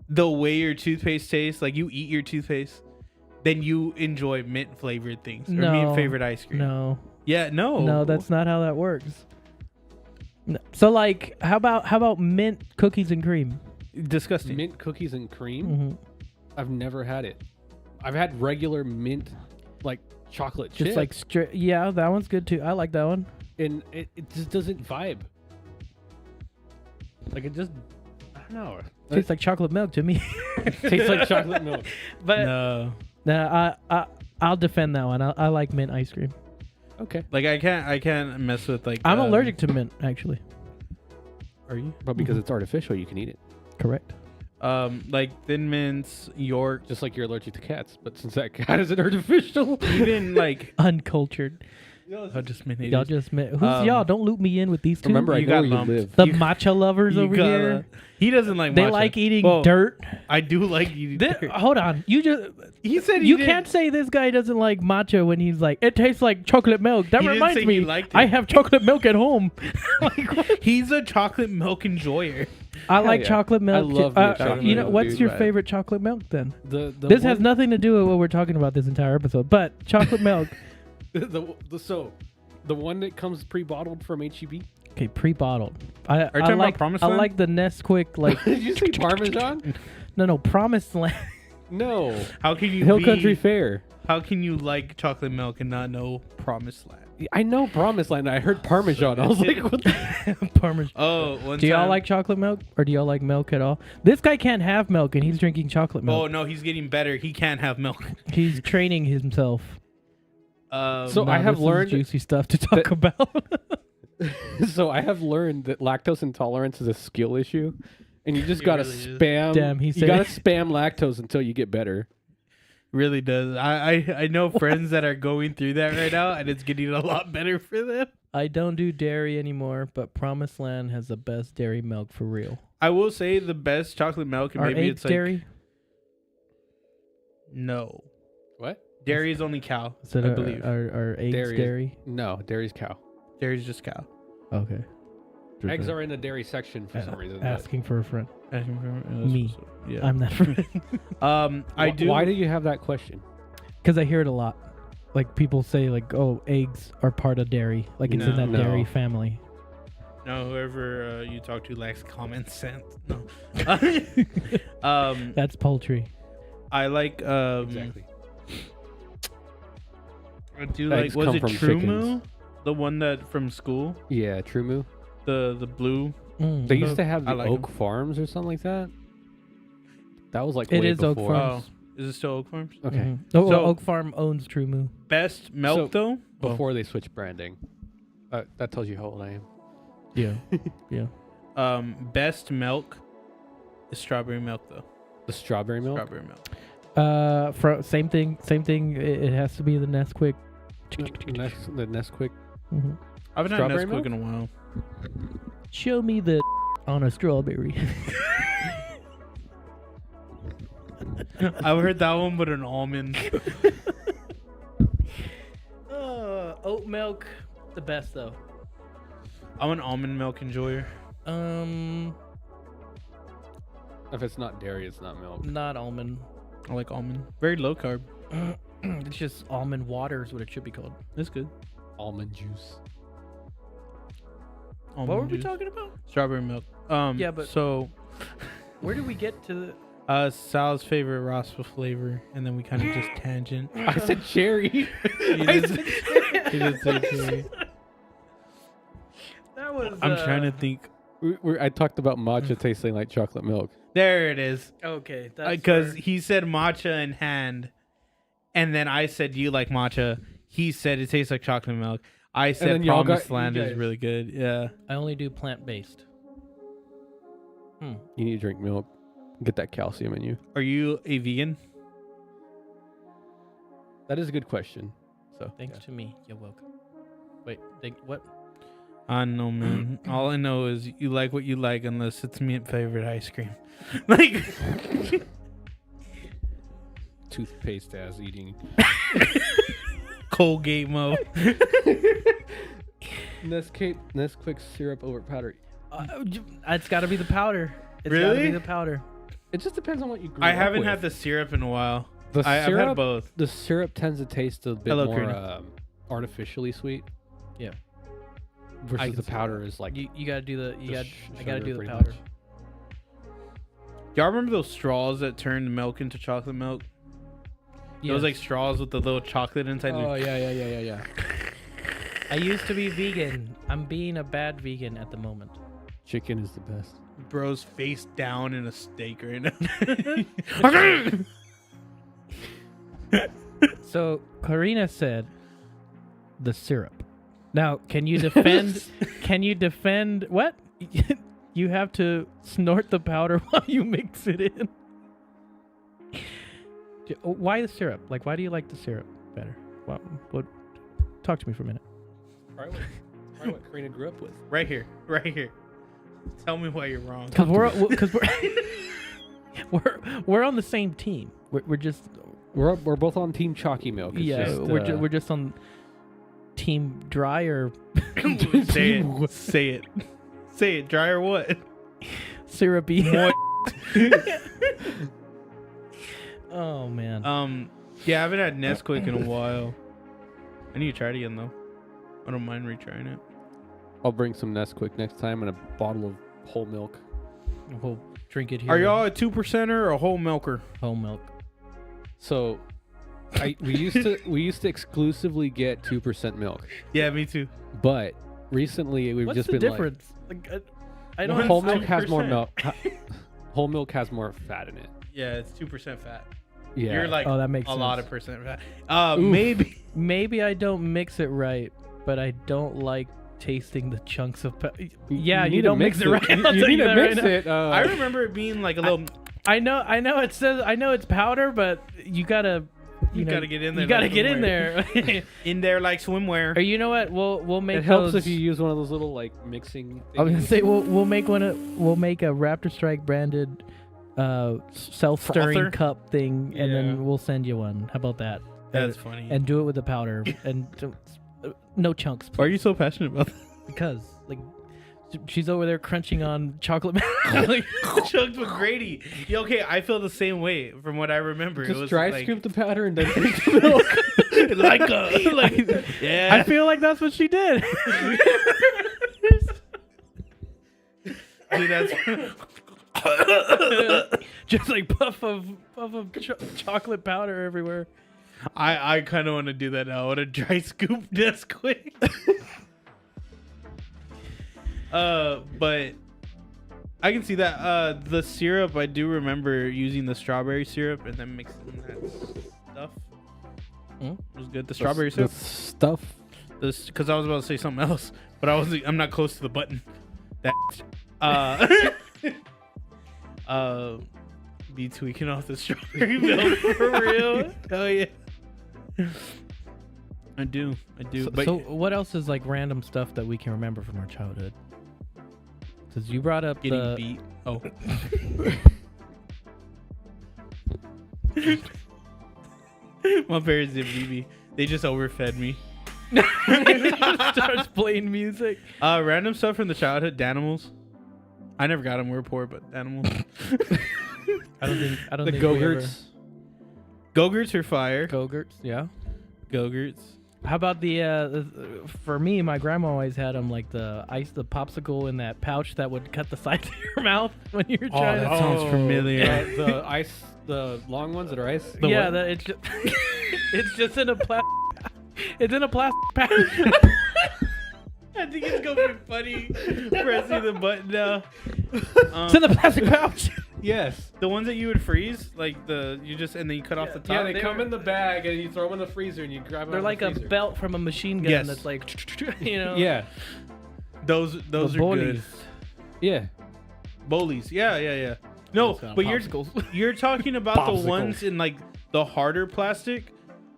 the way your toothpaste tastes, like you eat your toothpaste, then you enjoy mint flavored things or No. mint flavored ice cream. No, Yeah, no. no, that's not how that works. No. So like, how about mint cookies and cream? disgusting. Mint cookies and cream? Mm-hmm. I've never had it. I've had regular mint, like chocolate Just chip, like straight. Yeah, that one's good too. I like that one. and it just doesn't vibe. Like it just, I don't know. Tastes like chocolate milk to me. Tastes like chocolate milk. But No. nah, I'll defend that one. I like mint ice cream. Okay. Like I can't mess with like. I'm allergic to mint, actually. Are you? But because it's artificial, you can eat it. Correct. Like Thin Mints, York, Just like you're allergic to cats. But since that cat isn't artificial, even like. Uncultured. I just meant Y'all just met. Who's Um, y'all? Don't loop me in with these two. remember I You know got where you lumped. live. the you- matcha lovers you over gotta- here. He doesn't like. They matcha. like eating Well, dirt. I do like eating dirt. Hold on. You just. He said he You didn't. can't say this guy doesn't like matcha when he's like, it tastes like chocolate milk. That He didn't reminds say me, he liked it. I have chocolate milk at home. Like, what? He's a chocolate milk enjoyer. I like yeah. chocolate milk. I love too. me a chocolate You know, milk, what's dude. your Right. favorite chocolate milk then? The This has one- nothing to do with what we're talking about this entire episode, but chocolate milk. The one that comes pre-bottled from HEB. Okay, pre-bottled. I you talking about like Promised I Land? like the Nesquik like Did you say Parmesan? no Promised Land. No. How can you Hill be, Country Fair. How can you like chocolate milk and not know Promised Land? I know Promised Land. I heard Parmesan. I was like, what the? Parmesan. Oh, one Do y'all time- like chocolate milk or do y'all like milk at all? This guy can't have milk and he's drinking chocolate Oh milk. no, he's getting better. He can't have milk. He's training himself. So I have this is learned juicy stuff to talk about. So I have learned that lactose intolerance is a skill issue, and you just It gotta really is. spam. Damn, he you said gotta it. spam lactose until you get better. really does. I know friends that are going through that right now, and it's getting a lot better for them. I don't do dairy anymore, but Promised Land has the best dairy milk for real. I will say the best chocolate milk, and Are maybe eggs it's like dairy? no. What? Dairy is only cow. So I believe are eggs Dairy is- dairy? No, dairy's cow. Dairy's just cow. Okay. Eggs are in the dairy section for some reason. Asking for a friend. Me. Me. Yeah. I'm that friend. I do. Why do you have that question? Because I hear it a lot. Like people say, like, "Oh, eggs are part of dairy. Like it's in that No. dairy family." No, whoever you talk to lacks common sense. No. That's poultry. I like. Exactly. I do Eggs like. Was come it from True chickens. Moo? The one that from school? Yeah, True Moo. The blue. They used to have I the like Oak Farms or something like that. That was like It way is Oak before. Farms. Oh, is it still Oak Farms? Okay. Mhm. Oh, So- Oak Farm owns True Moo. Best milk though. Before they switched branding. That tells you how old I am. Yeah. Best milk is strawberry milk though. The strawberry milk. Strawberry milk. Same thing. It has to be the Nesquik. The Nesquik. Mm-hmm. I haven't had Strawberry Nesquik milk? in a while. Show me the on a strawberry. I've heard that one, but an almond. Oat milk, the best though. I'm an almond milk enjoyer. If it's not dairy, it's not milk. Not almond. I like almond. Very low carb. It's just almond water is what it should be called. It's good. Almond juice. Almond What were we juice. talking about? Strawberry milk. Yeah, but- so Where did we get to the? Sal's favorite Rospa flavor, and then we kind of just tangent. I said cherry. He did say cherry. That was. I'm trying to think. I talked about matcha tasting like chocolate milk. There it is. Okay, Because he said matcha in hand, and then I said, "Do you like matcha?" He said it tastes like chocolate milk. I then said y'all Promised got- Land you is guys- really good. Yeah. I only do plant based. You need to drink milk. Get that calcium in you. Are you a vegan? That is a good question. So Thanks to me, you're welcome. Wait, what? I don't know, man. All I know is you like what you like, unless it's me favorite ice cream. Like toothpaste as eating. Colgate Mo. Nesquik syrup over powder. It's got to be the powder. It's got to Really? be the powder. It just depends on what you grew I up haven't with. had the syrup in a while. The I've syrup. had both. The syrup tends to taste a bit love more Karina. artificially sweet. Yeah. I Versus can the see powder is like. You got to do the. I got to do the pretty powder. much. Y'all remember those straws that turned milk into chocolate milk? Those like straws with the little chocolate inside. Oh yeah. I used to be vegan. I'm being a bad vegan at the moment. Chicken is the best. Bro's face down in a steak right now. So Karina said the syrup. Now, can you defend? Can you defend what? You have to snort the powder while you mix it in. Why the syrup? Like, why do you like the syrup better? What? Talk to me for a minute. Probably what Karina grew up with. Right here. Tell me why you're wrong. Because we're on the same team. We're just We're both on Team Chalky Milk. It's just, we're just on team dry or Say it. Dry or what? syrupy. Moist. Oh man. Yeah, I haven't had Nesquik in a while. I need to try it again though. I don't mind retrying it. I'll bring some Nesquik next time and a bottle of whole milk. We'll drink it here. Are y'all a 2%er or a whole milker? whole milk? So, we used to exclusively get 2% milk, Yeah, me too. but recently we've What's just the been difference? I One's don't. whole milk has more 2%. milk. Whole milk has more fat in it. Yeah, it's 2% fat. Yeah, You're like Oh, that makes a sense. lot of percent fat. Maybe. Maybe I don't mix it right, but I don't like tasting the chunks of. Yeah, you need to don't mix it right. I'll You tell need you to that right mix now. it. I remember it being like a little. I know it says I know it's powder, but you gotta gotta get in there. You gotta like get in swimwear. there. In there like swimwear. Or you know what? We'll make It helps those, if you use one of those little like mixing. I was gonna thingies. say we'll make a Raptorstrike branded self-stirring Frother? cup thing, and Yeah. then we'll send you one. How about that? That's funny. And do it with the powder and no chunks, Why are you so passionate about that? because like She's over there crunching on chocolate. Like, Chugged with Grady. Yeah, okay, I feel the same way from what I remember. It Just was dry like, scoop the powder and then drink the milk. yeah. I feel like that's what she did. Dude, that's Just like puff of chocolate powder everywhere. I kind of want to do that now. I want to dry scoop this quick. But I can see that. The syrup, I do remember using the strawberry syrup and then mixing that stuff. It was good. The strawberry syrup. Stuff. This because I was about to say something else, but I'm not close to the button. That be tweaking off the strawberry milk for real. Oh yeah. I do. So what else is like random stuff that we can remember from our childhood? Because you brought up getting the beat. Oh. My parents didn't beat me. They just overfed me. starts playing music. Random stuff from the childhood. Danimals. I never got them. We were poor, but animals. I don't think The we Go-Gurts. Go-Gurts are fire. ever- Go-Gurts, yeah. Go-Gurts. How about the for me, my grandma always had them like the popsicle in that pouch that would cut the sides of your mouth when you're trying that to. sounds familiar. The ice, the long ones that are ice. The Yeah, what? it's just it's just in a plastic. It's in a plastic pouch. I think it's gonna be funny pressing the button now. It's in the plastic pouch. Yes. The ones that you would freeze, like and then you cut off the top. Yeah, they come were- in the bag and you throw them in the freezer and you grab them. They're out like of a the freezer. belt from a machine gun Yes. that's like, you know. Yeah. Those The are good. boilies. Yeah. Bolies. Yeah. No, Those kind of but popsicles. you're talking about the Popsicles. ones in like the harder plastic,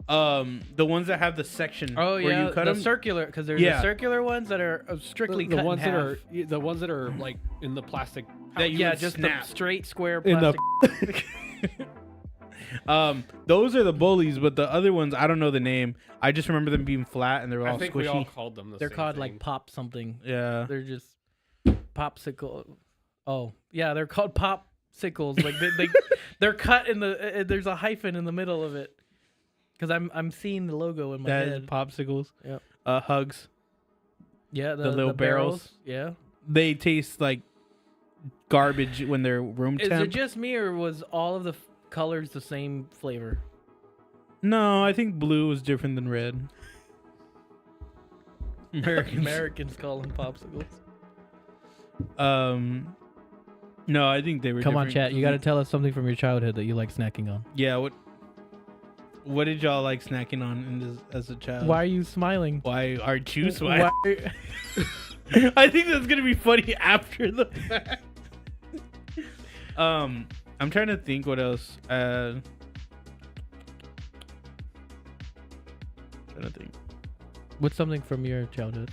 the ones that have the section. Oh where yeah, you cut the them. circular, because there's Yeah. the circular ones that are strictly The cut ones in that half. are the ones that are like in the plastic. That you yeah, would just snap. the straight square In the- plastic. Those are the bullies, but the other ones I don't know the name. I just remember them being flat and they were all I think squishy. we all called them the They're same called thing. like pop something. Yeah. They're just popsicle. Oh yeah, they're called popsicles. Like they're cut in the. There's a hyphen in the middle of it. Because I'm seeing the logo in my That head. popsicles. Yep. Hugs. Yeah, the little barrels. Yeah. They taste like garbage when they're room Is temp. it just me or was all of the colors the same flavor? No, I think blue was different than red. Americans call them popsicles. No, I think they were. Come on, different. chat. You got to tell us something from your childhood that you like snacking on. Yeah. What did y'all like snacking on as a child? Why are you smiling? Why aren't you smiling? Why- I think that's gonna be funny after the fact. I'm trying to think what else. Trying to think. What's something from your childhood?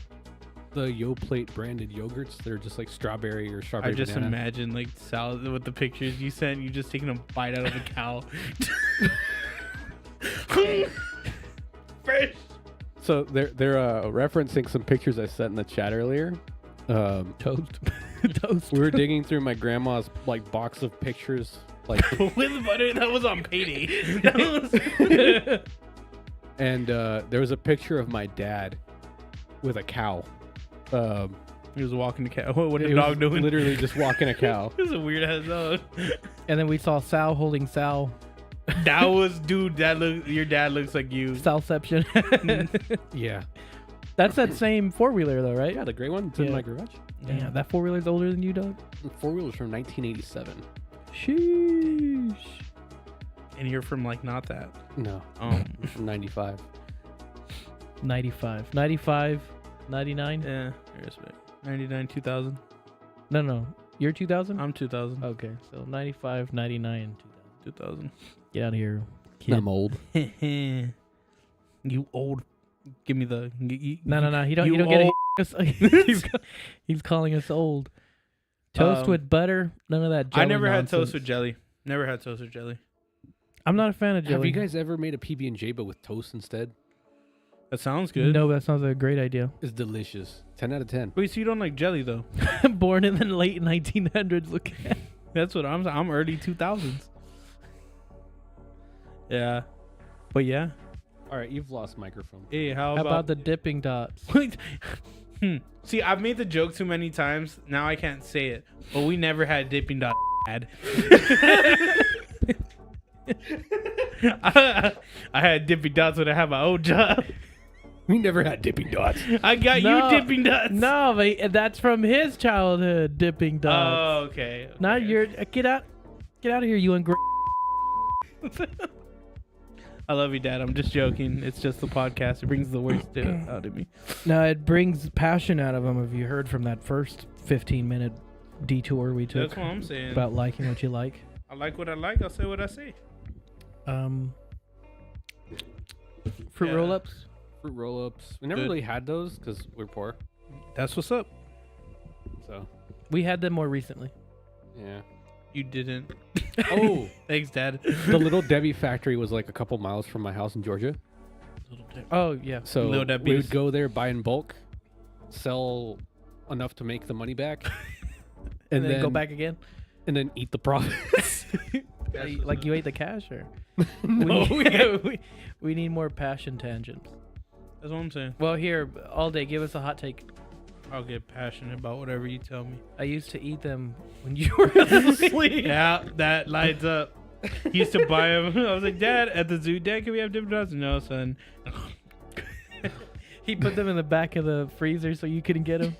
The Yoplait branded yogurts. They're just like strawberry or I strawberry just banana. imagine like Sal with the pictures you sent. You just taking a bite out of a cow. Fresh. So they're referencing some pictures I sent in the chat earlier. Toast. Toast. We were digging through my grandma's like box of pictures, like, With butter. That was on payday. That was. and there was a picture of my dad with a cow. He was walking the cow. What He a was dog doing? literally just walking a cow. It was a weird ass dog. And then we saw Sal holding Sal. That was, dude. Your dad looks like you. Salception. Yeah, That's that same four-wheeler though, right? yeah, the gray one. It's in Yeah. my garage. Damn, that four-wheeler's older than you, dog? The four-wheeler's from 1987. Sheesh. And you're from like not that. No, from 95. 95. 95, 99? Yeah, I respect. 99, 2000. No. You're 2000? I'm 2000. Okay, so 95, 99, and 2000. Get out of here, kid. I'm old. You old. Give me the. No. You don't You get it. He's calling us old. Toast with butter. None of that jelly I never had toast nonsense. with jelly. Never had toast with jelly. I'm not a fan of jelly. Have you guys ever made a PB&J but with toast instead? That sounds good. No, that sounds like a great idea. It's delicious. 10 out of 10. Wait, so you don't like jelly though? Born in the late 1900s. Look at. That's what I'm early 2000s. Yeah. But yeah. All right, you've lost microphone. Hey, How about the dipping dots? See, I've made the joke too many times. Now I can't say it. But we never had dipping dot ad. I had dipping dots when I had my old job. We never had dipping dots. I got No. you dipping dots. No, but that's from his childhood. Dipping dots. Oh, okay. Not your. Get out of here, you and. I love you, Dad. I'm just joking. It's just the podcast. It brings the worst out of me. No, it brings passion out of him. If you heard from that first 15-minute detour we took That's what I'm saying. about liking what you like. I like what I like. I'll say what I say. Fruit Yeah. roll-ups. Fruit roll-ups. We never Good. really had those because we're poor. That's what's up. So, We had them more recently. yeah. You didn't. Oh, Thanks, Dad. the Little Debbie factory was like a couple miles from my house in Georgia. Oh yeah. So Little we Debbie's. would go there, buy in bulk, sell enough to make the money back, And then go back again. and then eat the profits. Like you ate the cash, or No, we need more passion tangents. That's what I'm saying. Well, here all day, give us a hot take. I'll get passionate about whatever you tell me. I used to eat them when you were asleep. Yeah, that lights up. He used to buy them. I was like, Dad, at the zoo, Dad, can we have dipping dots? No, son. He put them in the back of the freezer so you couldn't get them.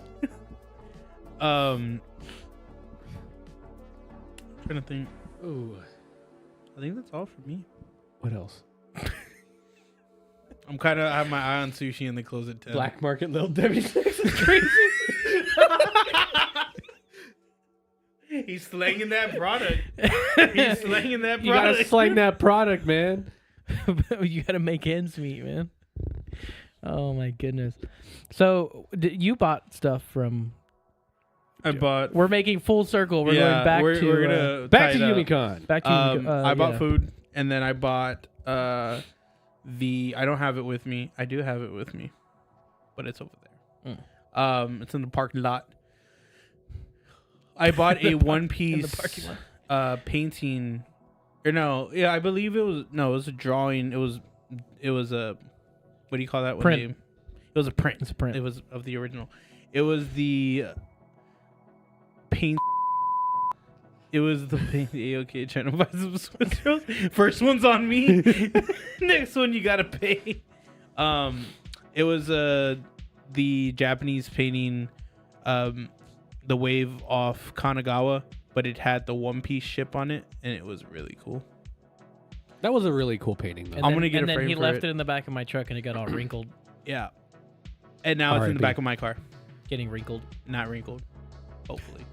Trying to think. Ooh. I think that's all for me. What else? I'm kind of, I have my eye on sushi and they close at 10. Black market Little Debbie snacks is crazy. He's slanging that product. He's slanging that product. You gotta slang that product, man. You gotta make ends meet, man. Oh my goodness. So you bought stuff from. I bought. We're making full circle. We're going back we're to gonna Back to tie it up. Yumicon. back to. I bought yeah. food and then I bought I don't have it with me. I do have it with me, but it's over there. It's in the parking lot. I bought a one piece painting, or no, yeah, I believe it was a drawing. It was a, what do you call that? Print. It was a print. It's a print. It was of the original. It was the paint. It was the paint. Okay, trying to buy some Swiss rolls. First one's on me. Next one you gotta pay. It was the Japanese painting, the wave off Kanagawa, but it had the One Piece ship on it, and it was really cool. That was a really cool painting, though. And I'm then, gonna get and a then frame he for left it. it in the back of my truck and it got all wrinkled. Yeah, and now it's in the R.I.P. back of my car, Getting wrinkled. not wrinkled. Hopefully,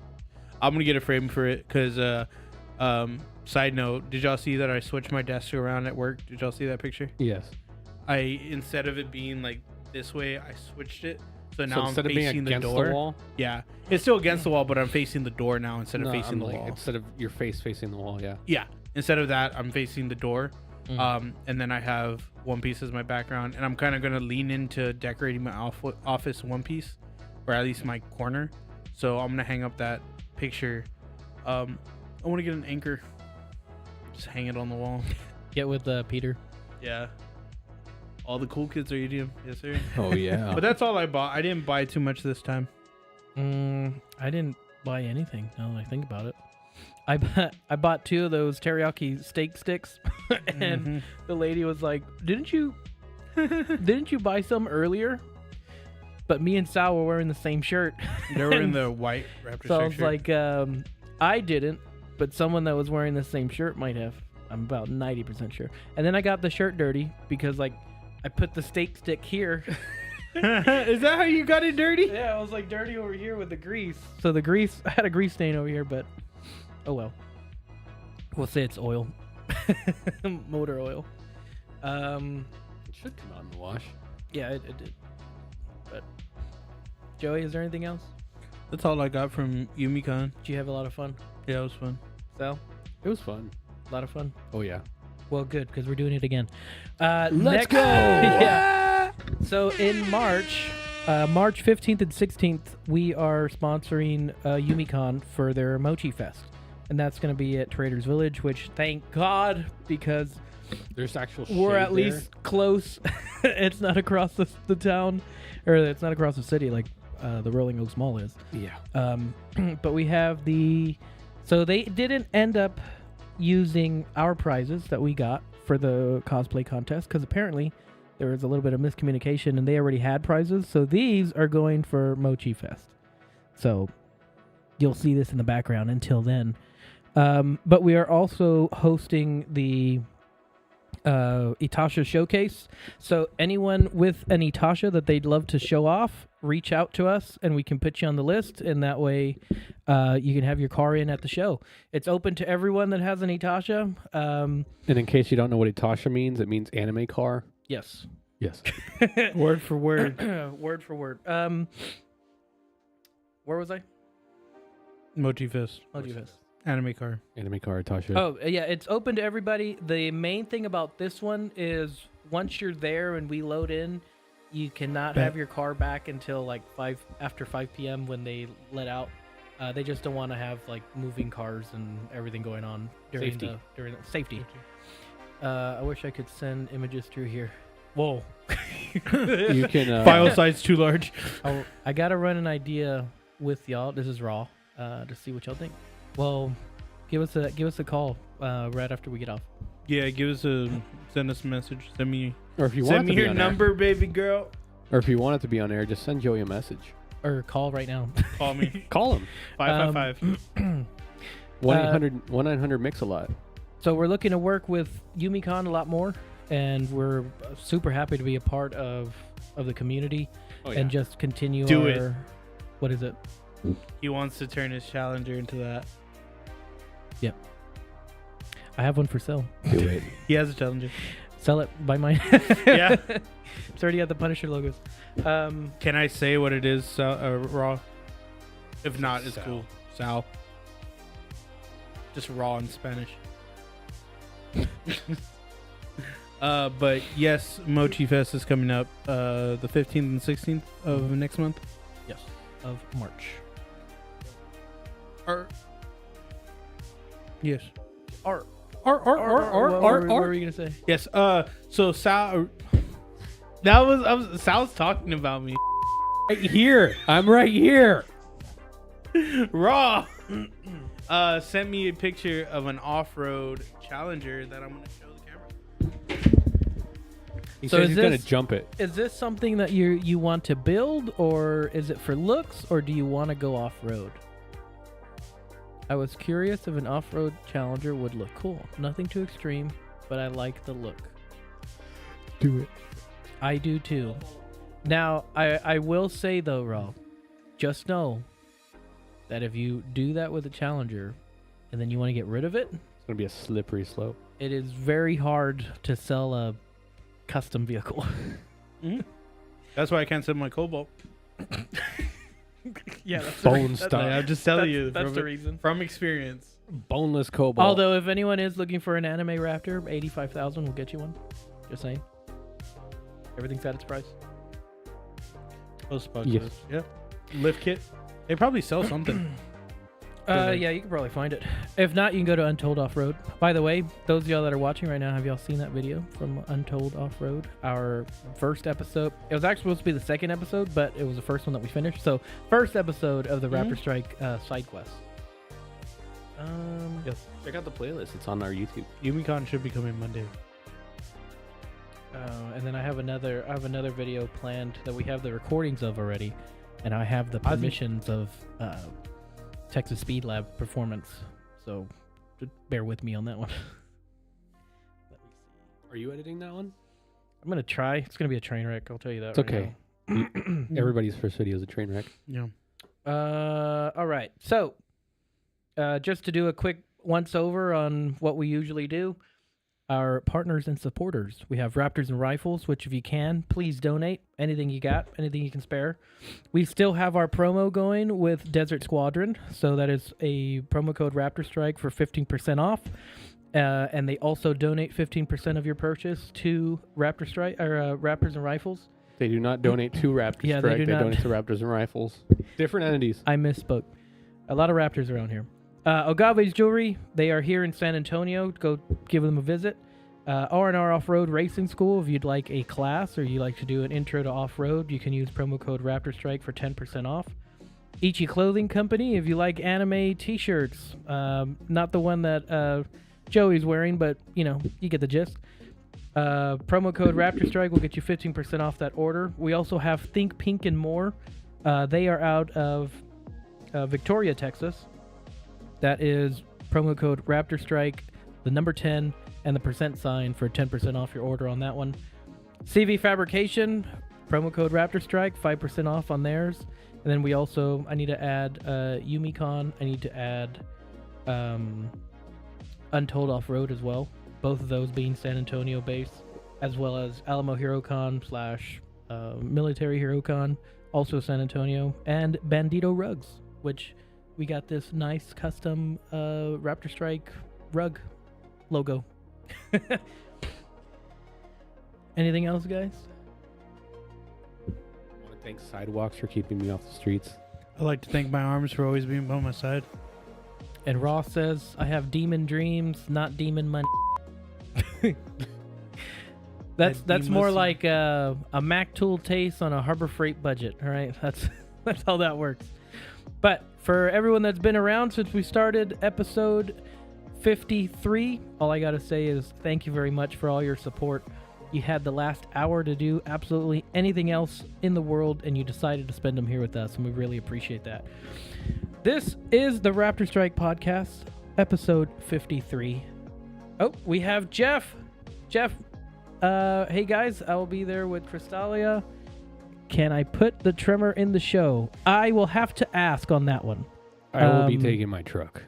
I'm gonna get a frame for it because. Side note, did y'all see that I switched my desk around at work? Did y'all see that picture? Yes. I, instead of it being like this way, I switched it. So now I'm instead of being facing the against door. the wall, Yeah. It's still against the wall, but I'm facing the door now instead of no, facing I'm the like, wall. instead of your face facing the wall, yeah. Yeah. Instead of that, I'm facing the door. Mm. And then I have One Piece as my background. And I'm kind of going to lean into decorating my office One Piece, or at least my corner. So I'm going to hang up that picture. I want to get an anchor. Just hang it on the wall. Get with Peter. Yeah. All the cool kids are eating. Yes, sir. Oh, yeah. But that's all I bought. I didn't buy too much this time. I didn't buy anything. Now that I think about it, I bought 2 of those teriyaki steak sticks, and the lady was like, "Didn't you buy some earlier?" But me and Sal were wearing the same shirt. They were in the white Raptorstrike So I was shirt. like, I didn't, but someone that was wearing the same shirt might have. I'm about 90% sure. And then I got the shirt dirty because like I put the steak stick here. Is that how you got it dirty? Yeah, I was like dirty over here with the grease. So the grease, I had a grease stain over here, but oh well. We'll say it's oil. Motor oil. It should come out in the wash. Yeah, it did. But Joey, is there anything else? That's all I got from Yumicon. Did you have a lot of fun? Yeah, it was fun. Sal? It was fun. A lot of fun? Oh, yeah. Well, good, because we're doing it again. Let's Next- go! Yeah. So in March 15th and 16th, we are sponsoring YumiCon for their Mochi Fest. And that's going to be at Traders Village, which thank God, because There's actual we're shade at least close. It's not across the town, or it's not across the city like the Rolling Oaks Mall is. there. But we have so they didn't end up using our prizes that we got for the cosplay contest because apparently there was a little bit of miscommunication and they already had prizes. So these are going for Mochi Fest. So you'll see this in the background until then. But we are also hosting the Itasha showcase. So anyone with an Itasha that they'd love to show off, reach out to us and we can put you on the list, and that way you can have your car in at the show. It's open to everyone that has an Itasha. And in case you don't know what Itasha means, it means anime car. Yes. Yes. Word for word. Word for word. Where was I? Mochi Fest. Mochi Fest. Anime car. Anime car Itasha. Oh, yeah, it's open to everybody. The main thing about this one is once you're there and we load in, you cannot have your car back until like after 5 p.m. when they let out. They just don't want to have like moving cars and everything going on during safety. I wish I could send images through here. Whoa. You can File size too large. I got to run an idea with y'all. This is raw to see what y'all think. Well, give us a call right after we get off. Yeah, send us a message. Send me or if you want send me it to be your on number, baby girl. Air, or if you want it to be on air, just send Joey a message. Or call right now. Call me. Call him. 555. 1-800-Mix-a-Lot. So we're looking to work with YumiCon a lot more, and we're super happy to be a part of the community and just continue it. What is it? He wants to turn his challenger into that. Yep. I have one for sale. Do it. He has a challenger. Sell it, buy mine. Yeah. It's already got the Punisher logos. Can I say what it is, Raw? If not, it's Sal. cool. Sal. Just Raw in Spanish. But yes, Mochi Fest is coming up the 15th and 16th of next month. Yes, of March. Yes. What Art. were you gonna say? Yes. So Sal, Sal's talking about me. Right here. I'm right here. Raw. Sent me a picture of an off-road Challenger that I'm gonna show the camera. He So says is he's going this- to jump it. Is this something that you want to build, or is it for looks, or do you want to go off-road? I was curious if an off-road Challenger would look cool. Nothing too extreme, but I like the look. Do it. I do too. Now, I will say though, Rob, just know that if you do that with a Challenger and then you want to get rid of it, It's going to be a slippery slope. it is very hard to sell a custom vehicle. That's why I can't sell my Cobalt. Yeah, that's Bone stock. I'm just telling you. That's from, the reason. from experience. Boneless cobalt. Although, if anyone is looking for an anime Raptor, 85,000 will get you one. Just saying. Everything's at its price. Those Yes. Yeah. Lift kit. They probably sell something. Yeah, you can probably find it. If not, you can go to Untold Off-Road. By the way, those of y'all that are watching right now, have y'all seen that video from Untold Off-Road? Our first episode. It was actually supposed to be the second episode, but it was the first one that we finished. So, first episode of the Raptorstrike side quest. Yes. Check out the playlist. It's on our YouTube. YumiCon should be coming Monday. And then I have another video planned that we have the recordings of already, and I have the permissions of Texas Speed Lab Performance. So just bear with me on that one. Let me see. Are you editing that one? I'm gonna try. It's gonna be a train wreck. I'll tell you that. It's right okay. now. Everybody's first video is a train wreck. Yeah. All right. So, just to do a quick once over on what we usually do, our partners and supporters. We have Raptors and Rifles, which if you can, please donate anything you got, anything you can spare. We still have our promo going with Desert Squadron, so that is a promo code Raptorstrike for 15% off. And they also donate 15% of your purchase to Raptorstrike or Raptors and Rifles. They do not donate to Raptorstrike. Yeah, they do They not. donate to Raptors and Rifles. Different entities. I misspoke. A lot of Raptors around here. Agave's Jewelry. They are here in San Antonio. Go give them a visit. R&R Off-Road Racing School. If you'd like a class or you like to do an intro to off-road, you can use promo code Raptorstrike for 10% off. Ichi Clothing Company. If you like anime t-shirts, not the one that Joey's wearing, but you get the gist. Promo code Raptorstrike will get you 15% off that order. We also have Think Pink and More. They are out of Victoria, Texas. That is promo code Raptorstrike, the number 10, and the percent sign for 10% off your order on that one. CV Fabrication, promo code Raptorstrike, 5% off on theirs. And then I need to add Yumicon. I need to add Untold Off-Road as well. Both of those being San Antonio based, as well as Alamo HeroCon / Military HeroCon, also San Antonio, and Bandito Rugs, which we got this nice custom Raptorstrike rug logo. Anything else, guys? I want to thank Sidewalks for keeping me off the streets. I'd like to thank my arms for always being by my side. And Ross says, I have demon dreams, not demon money. That's more like a Mac tool taste on a Harbor Freight budget. All right, that's how that works. But for everyone that's been around since we started episode 53, all I gotta say is thank you very much for all your support. You had the last hour to do absolutely anything else in the world, and you decided to spend them here with us, and we really appreciate that. This is the Raptorstrike Podcast, episode 53. Oh, we have Jeff. Jeff, hey guys, I will be there with Crystalia. Can I put the Tremor in the show? I will have to ask on that one. I will be taking my truck.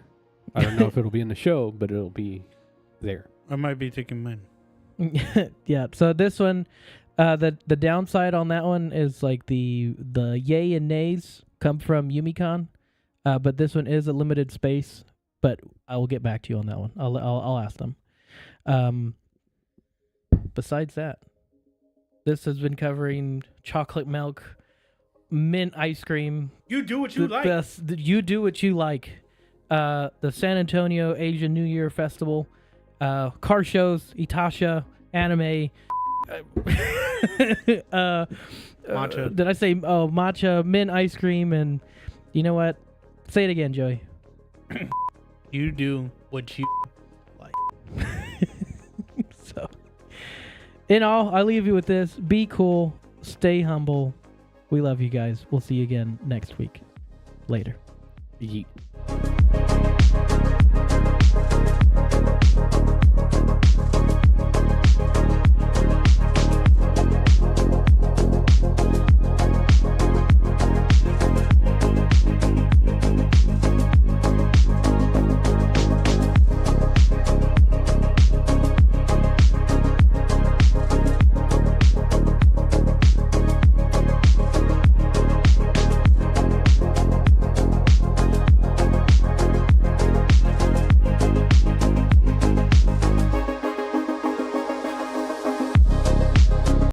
I don't know if it'll be in the show, but it'll be there. I might be taking mine. Yeah, so this one, the downside on that one is like the yay and nays come from Yumicon, but this one is a limited space. But I will get back to you on that one. I'll ask them. Besides that, this has been covering chocolate milk, mint ice cream. You do what you like. You do what you like. The San Antonio Asian New Year Festival, car shows, Itasha, anime, Matcha. did I say matcha, mint ice cream, and you know what? Say it again, Joey. You do what you like. So, in all, I leave you with this. Be cool. Stay humble. We love you guys. We'll see you again next week. Later. Yeet.